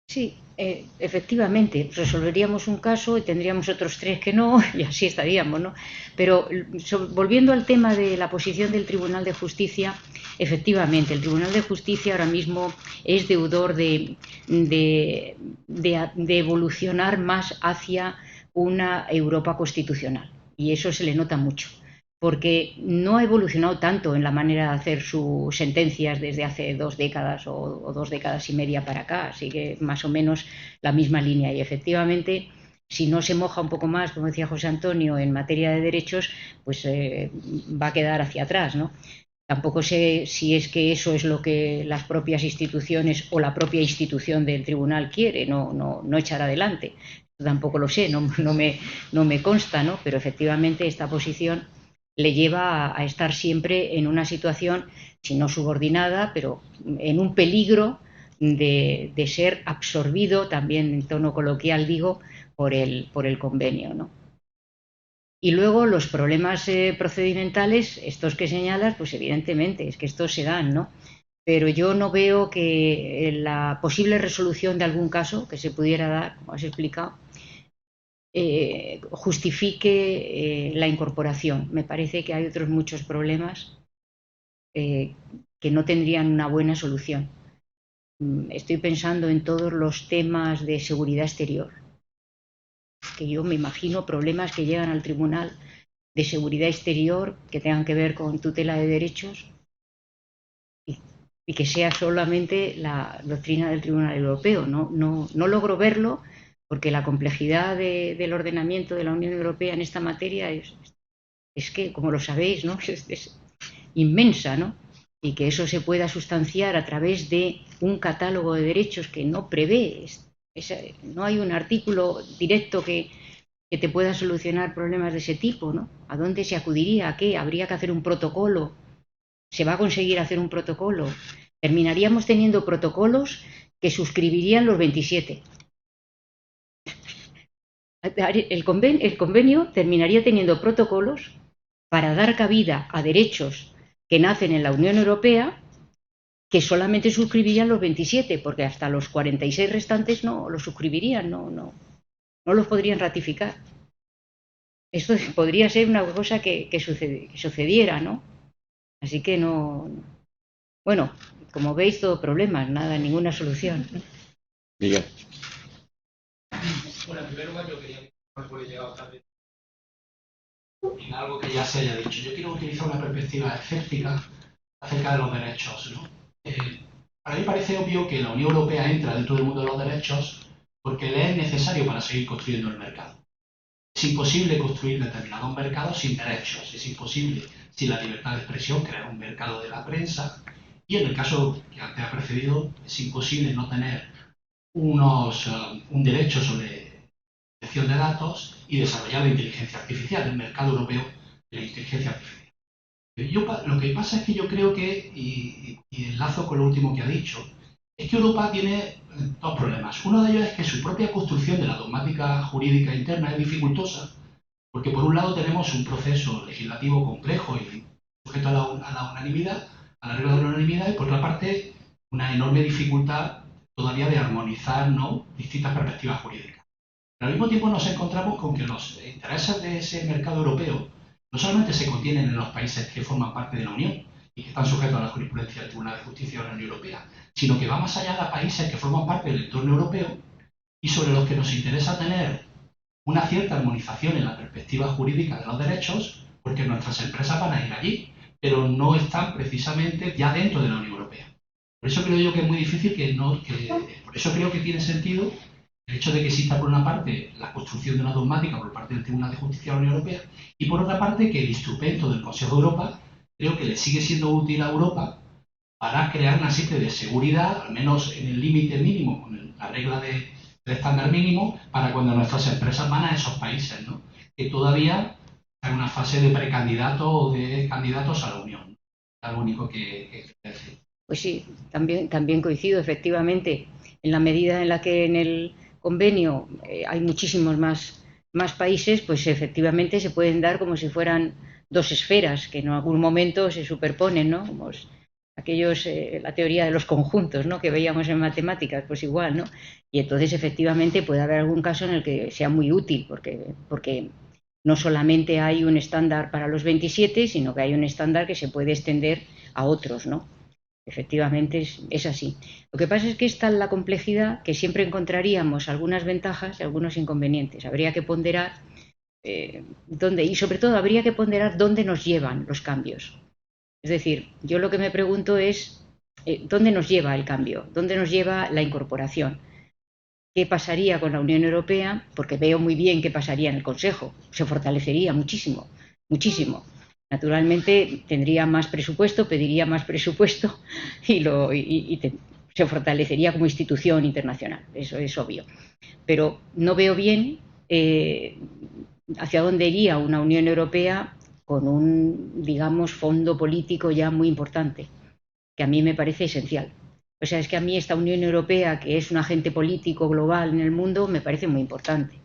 Sí, efectivamente, resolveríamos un caso y tendríamos otros 3 que no, y así estaríamos, ¿no? Pero volviendo al tema de la posición del Tribunal de Justicia, efectivamente, el Tribunal de Justicia ahora mismo es deudor de evolucionar más hacia una Europa constitucional, y eso se le nota mucho, porque no ha evolucionado tanto en la manera de hacer sus sentencias desde hace 2 décadas o 2 décadas y media para acá, sigue más o menos la misma línea y efectivamente si no se moja un poco más, como decía José Antonio, en materia de derechos, pues va a quedar hacia atrás, ¿no? Tampoco sé si es que eso es lo que las propias instituciones o la propia institución del tribunal quiere, no echar adelante. Tampoco lo sé, no me consta, ¿no? Pero efectivamente esta posición le lleva a estar siempre en una situación, si no subordinada, pero en un peligro de ser absorbido, también en tono coloquial digo, por el convenio, ¿no? Y luego los problemas procedimentales, estos que señalas, pues evidentemente es que estos se dan, ¿no? Pero yo no veo que la posible resolución de algún caso que se pudiera dar, como has explicado, justifique la incorporación. Me parece que hay otros muchos problemas que no tendrían una buena solución. Estoy pensando en todos los temas de seguridad exterior, que yo me imagino problemas que llegan al Tribunal de Seguridad Exterior que tengan que ver con tutela de derechos y que sea solamente la doctrina del Tribunal Europeo. No logro verlo porque la complejidad del ordenamiento de la Unión Europea en esta materia es que, como lo sabéis, ¿no? Es inmensa, ¿no? Y que eso se pueda sustanciar a través de un catálogo de derechos que no prevé, no hay un artículo directo que te pueda solucionar problemas de ese tipo, ¿no? ¿A dónde se acudiría? ¿A qué? ¿Habría que hacer un protocolo? ¿Se va a conseguir hacer un protocolo? Terminaríamos teniendo protocolos que suscribirían los 27. El convenio terminaría teniendo protocolos para dar cabida a derechos que nacen en la Unión Europea que solamente suscribirían los 27, porque hasta los 46 restantes no los suscribirían, no los podrían ratificar. Esto podría ser una cosa que sucediera, ¿no? Así que no. Bueno, como veis, todo problemas, nada, ninguna solución. Miguel. Bueno, en primer lugar, yo quería que no he llegado tarde en algo que ya se haya dicho. Yo quiero utilizar una perspectiva escéptica acerca de los derechos, ¿no? Para mí parece obvio que la Unión Europea entra dentro del mundo de los derechos porque le es necesario para seguir construyendo el mercado. Es imposible construir determinados mercados sin derechos, es imposible sin la libertad de expresión crear un mercado de la prensa y en el caso que antes ha precedido es imposible no tener un derecho sobre protección de datos y desarrollar la inteligencia artificial, el mercado europeo de la inteligencia artificial. Lo que pasa es que yo creo que, y enlazo con lo último que ha dicho, es que Europa tiene dos problemas. Uno de ellos es que su propia construcción de la dogmática jurídica interna es dificultosa, porque por un lado tenemos un proceso legislativo complejo y sujeto a la unanimidad, a la regla de la unanimidad, y por otra parte una enorme dificultad todavía de armonizar, ¿no?, distintas perspectivas jurídicas. Pero al mismo tiempo nos encontramos con que los intereses de ese mercado europeo no solamente se contienen en los países que forman parte de la Unión y que están sujetos a la jurisprudencia del Tribunal de Justicia de la Unión Europea, sino que va más allá de países que forman parte del entorno europeo y sobre los que nos interesa tener una cierta armonización en la perspectiva jurídica de los derechos, porque nuestras empresas van a ir allí, pero no están precisamente ya dentro de la Unión Europea. Por eso creo yo que es muy difícil por eso creo que tiene sentido el hecho de que exista por una parte la construcción de una dogmática por parte del Tribunal de Justicia de la Unión Europea y por otra parte que el instrumento del Consejo de Europa creo que le sigue siendo útil a Europa para crear una serie de seguridad, al menos en el límite mínimo, con la regla del estándar mínimo, para cuando nuestras empresas van a esos países, ¿no?, que todavía están en una fase de precandidato o de candidatos a la Unión. Es lo único que quería decir. Pues sí, también coincido, efectivamente, en la medida en la que en el convenio hay muchísimos más países, pues efectivamente se pueden dar como si fueran dos esferas que en algún momento se superponen, ¿no? Como la teoría de los conjuntos, ¿no?, que veíamos en matemáticas, pues igual, ¿no? Y entonces efectivamente puede haber algún caso en el que sea muy útil, porque no solamente hay un estándar para los 27, sino que hay un estándar que se puede extender a otros, ¿no? Efectivamente es así. Lo que pasa es que es tal la complejidad que siempre encontraríamos algunas ventajas y algunos inconvenientes. Habría que ponderar y sobre todo habría que ponderar dónde nos llevan los cambios. Es decir, yo lo que me pregunto es dónde nos lleva el cambio, dónde nos lleva la incorporación. ¿Qué pasaría con la Unión Europea? Porque veo muy bien qué pasaría en el Consejo. Se fortalecería muchísimo, muchísimo. Naturalmente tendría más presupuesto, pediría más presupuesto y se fortalecería como institución internacional, eso es obvio. Pero no veo bien hacia dónde iría una Unión Europea con un, digamos, fondo político ya muy importante, que a mí me parece esencial. O sea, es que a mí esta Unión Europea, que es un agente político global en el mundo, me parece muy importante.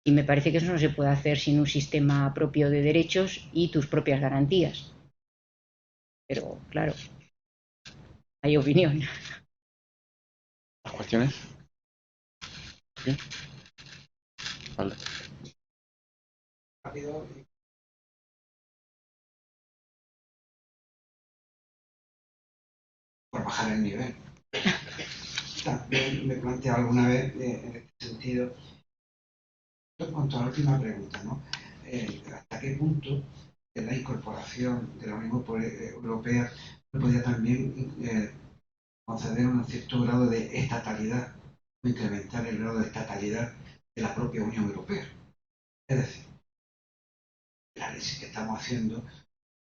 Y me parece que eso no se puede hacer sin un sistema propio de derechos y tus propias garantías. Pero, claro, hay opinión. ¿Las cuestiones? ¿Bien? Vale. Rápido. Por bajar el nivel. También me he planteado alguna vez en este sentido, en cuanto a la última pregunta, ¿no? ¿Hasta qué punto la incorporación de la Unión Europea podría también conceder un cierto grado de estatalidad, incrementar el grado de estatalidad de la propia Unión Europea. Es decir, el análisis que estamos haciendo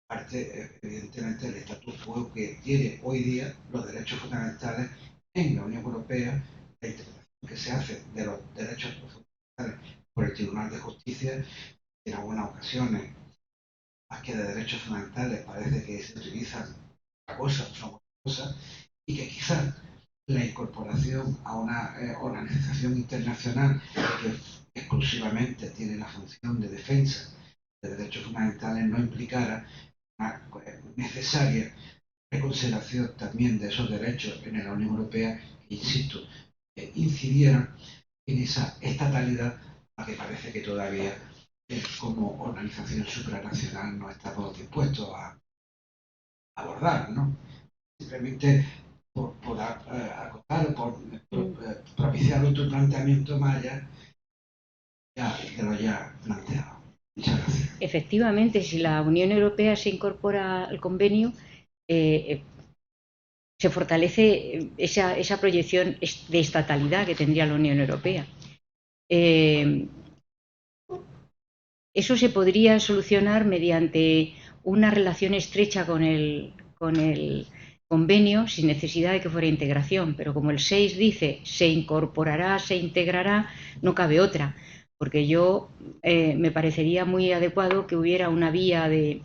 parte, evidentemente, del status quo que tiene hoy día los derechos fundamentales en la Unión Europea, la interpretación que se hace de los derechos fundamentales por el Tribunal de Justicia, en algunas ocasiones, más que de derechos fundamentales, parece que se utilizan otra cosa, son otra cosa, y que quizás la incorporación a una organización internacional que exclusivamente tiene la función de defensa de derechos fundamentales no implicara una necesaria reconsideración también de esos derechos en la Unión Europea, que, insisto, incidieran en esa estatalidad a que parece que todavía como organización supranacional no estamos dispuestos a abordar, ¿no? Simplemente por acotar o por propiciar otro planteamiento más allá de lo ya planteado. Muchas gracias. Efectivamente, si la Unión Europea se incorpora al convenio, se fortalece esa proyección de estatalidad que tendría la Unión Europea. Eso se podría solucionar mediante una relación estrecha con el convenio sin necesidad de que fuera integración, pero como el 6 dice se incorporará, se integrará, no cabe otra, porque yo me parecería muy adecuado que hubiera una vía de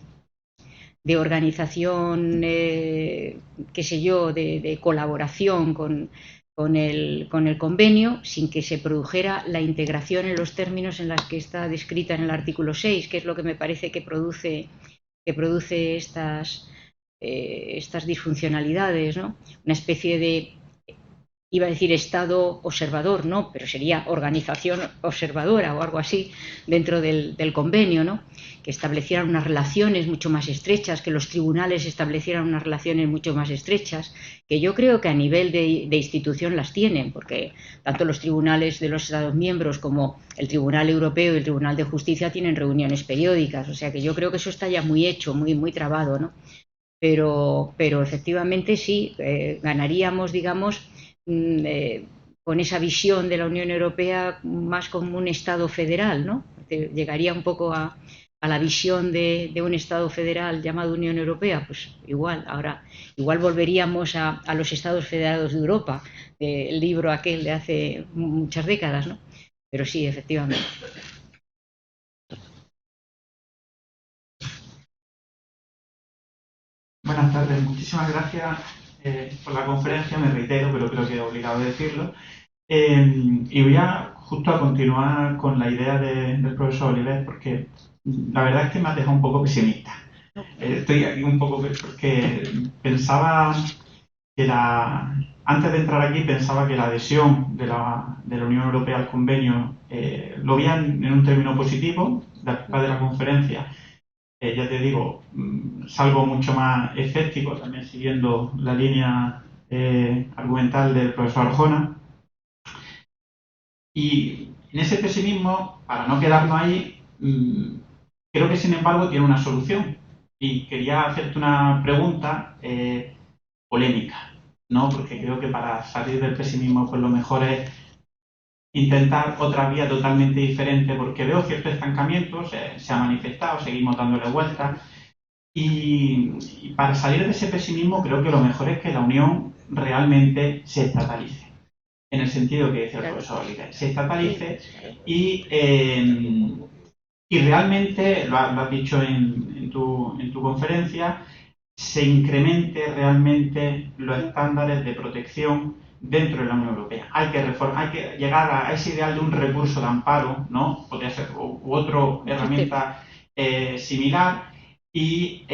organización, qué sé yo, de colaboración con el convenio sin que se produjera la integración en los términos en los que está descrita en el artículo 6, que es lo que me parece que produce estas disfuncionalidades, ¿no? Una especie de, iba a decir Estado observador, no, pero sería organización observadora o algo así dentro del convenio, ¿no? Que establecieran unas relaciones mucho más estrechas, que los tribunales establecieran unas relaciones mucho más estrechas, que yo creo que a nivel de institución las tienen, porque tanto los tribunales de los Estados miembros como el Tribunal Europeo y el Tribunal de Justicia tienen reuniones periódicas, o sea que yo creo que eso está ya muy hecho, muy trabado, ¿no? Pero efectivamente sí, ganaríamos, digamos, con esa visión de la Unión Europea más como un Estado federal, ¿no? Llegaría un poco a la visión de un Estado federal llamado Unión Europea, pues igual, ahora igual volveríamos a los Estados Federados de Europa, el libro aquel de hace muchas décadas, ¿no? Pero sí, efectivamente. Buenas tardes, muchísimas gracias por la conferencia, me reitero, pero creo que es obligado decirlo. Y voy justo a continuar con la idea del profesor Oliver, porque la verdad es que me ha dejado un poco pesimista. Estoy aquí un poco porque pensaba que antes de entrar aquí pensaba que la adhesión de la Unión Europea al convenio lo veía en un término positivo. Después de la conferencia, ya te digo, salgo mucho más escéptico, también siguiendo la línea argumental del profesor Arjona. Y en ese pesimismo, para no quedarnos ahí, creo que sin embargo tiene una solución. Y quería hacerte una pregunta polémica, ¿no? Porque creo que para salir del pesimismo, pues lo mejor es intentar otra vía totalmente diferente, porque veo cierto estancamiento, se ha manifestado, seguimos dándole vueltas. Y para salir de ese pesimismo, creo que lo mejor es que la Unión realmente se estatalice. En el sentido que decía el profesor Oliver, se estatalice y realmente, lo has dicho en tu conferencia, se incremente realmente los estándares de protección dentro de la Unión Europea. Hay que llegar a ese ideal de un recurso de amparo, ¿no? Podría ser u otra herramienta similar, y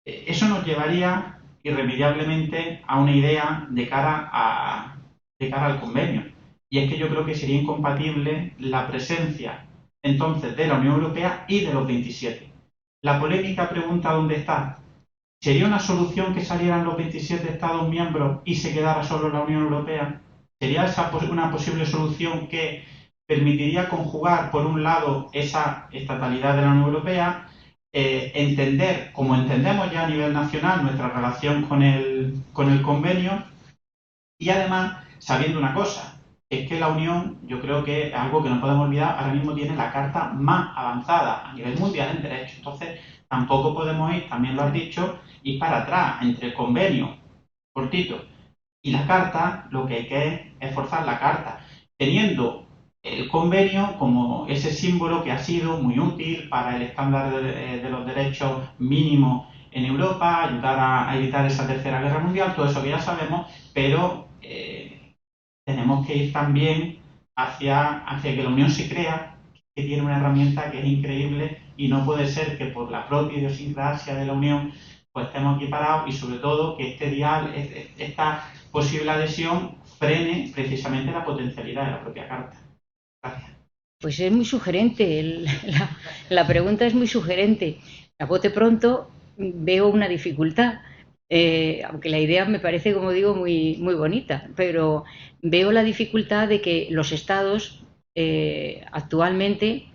eso nos llevaría irremediablemente a una idea de cara al convenio. Y es que yo creo que sería incompatible la presencia entonces de la Unión Europea y de los 27. La polémica pregunta ¿dónde está? ¿Sería una solución que salieran los 27 Estados miembros y se quedara solo la Unión Europea? ¿Sería esa una posible solución que permitiría conjugar, por un lado, esa estatalidad de la Unión Europea, entender, como entendemos ya a nivel nacional, nuestra relación con el convenio, y además sabiendo una cosa, es que la Unión, yo creo que es algo que no podemos olvidar, ahora mismo tiene la carta más avanzada a nivel mundial en derecho. Entonces, tampoco podemos ir, también lo has dicho, ir para atrás entre el convenio, cortito, y la carta. Lo que hay que es forzar la carta, teniendo el convenio como ese símbolo que ha sido muy útil para el estándar de los derechos mínimos en Europa, ayudar a evitar esa tercera guerra mundial, todo eso que ya sabemos, pero tenemos que ir también hacia que la Unión se crea, que tiene una herramienta que es increíble, y no puede ser que por la propia idiosincrasia de la Unión pues estemos aquí parados, y sobre todo que esta posible adhesión frene precisamente la potencialidad de la propia Carta. Gracias. Pues es muy sugerente, la pregunta es muy sugerente. A bote pronto veo una dificultad, aunque la idea me parece, como digo, muy, muy bonita, pero veo la dificultad de que los estados actualmente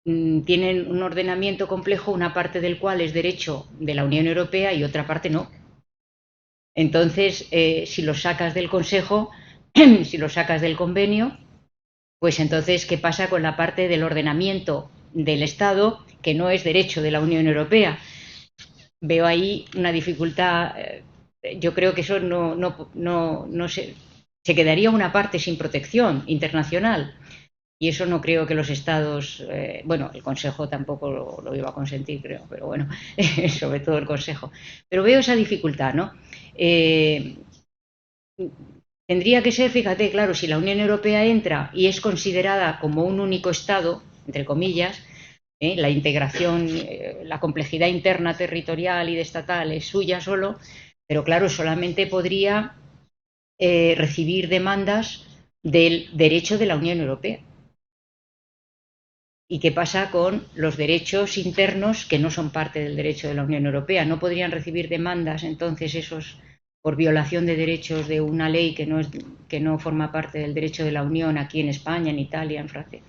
tienen un ordenamiento complejo, una parte del cual es derecho de la Unión Europea y otra parte no. Entonces, si los sacas del Consejo, si los sacas del convenio, pues entonces, ¿qué pasa con la parte del ordenamiento del Estado que no es derecho de la Unión Europea? Veo ahí una dificultad. Yo creo que eso no se quedaría una parte sin protección internacional, y eso no creo que los Estados, bueno, el Consejo tampoco lo iba a consentir, creo, pero bueno, sobre todo el Consejo. Pero veo esa dificultad, ¿no? Tendría que ser, fíjate, claro, si la Unión Europea entra y es considerada como un único Estado, entre comillas, la integración, la complejidad interna territorial y de estatal es suya solo, pero claro, solamente podría recibir demandas del derecho de la Unión Europea. ¿Y qué pasa con los derechos internos que no son parte del derecho de la Unión Europea? ¿No podrían recibir demandas entonces esos por violación de derechos de una ley que no forma parte del derecho de la Unión aquí en España, en Italia, en Francia?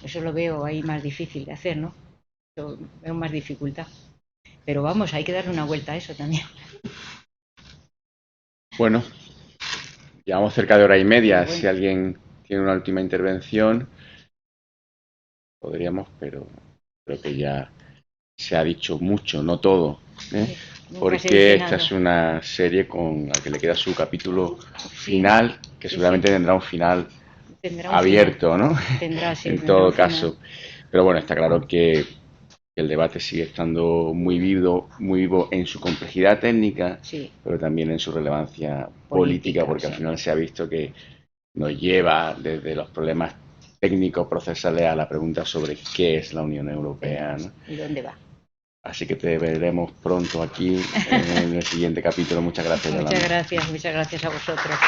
Eso lo veo ahí más difícil de hacer, ¿no? Veo más dificultad. Pero vamos, hay que darle una vuelta a eso también. Bueno, llevamos cerca de hora y media. Bueno. Si alguien tiene una última intervención, podríamos, pero creo que ya se ha dicho mucho, no todo, ¿eh? Porque esta es una serie con la que le queda su capítulo final, que seguramente tendrá un final abierto, ¿no? Tendrá, sí, en todo caso. Pero bueno, está claro que el debate sigue estando muy vivo en su complejidad técnica, sí, pero también en su relevancia política, porque al final se ha visto que nos lleva desde los problemas técnicos procesales a la pregunta sobre qué es la Unión Europea, ¿no? ¿Y dónde va? Así que te veremos pronto aquí en el siguiente capítulo. Muchas gracias, Yolanda. Muchas gracias a vosotros.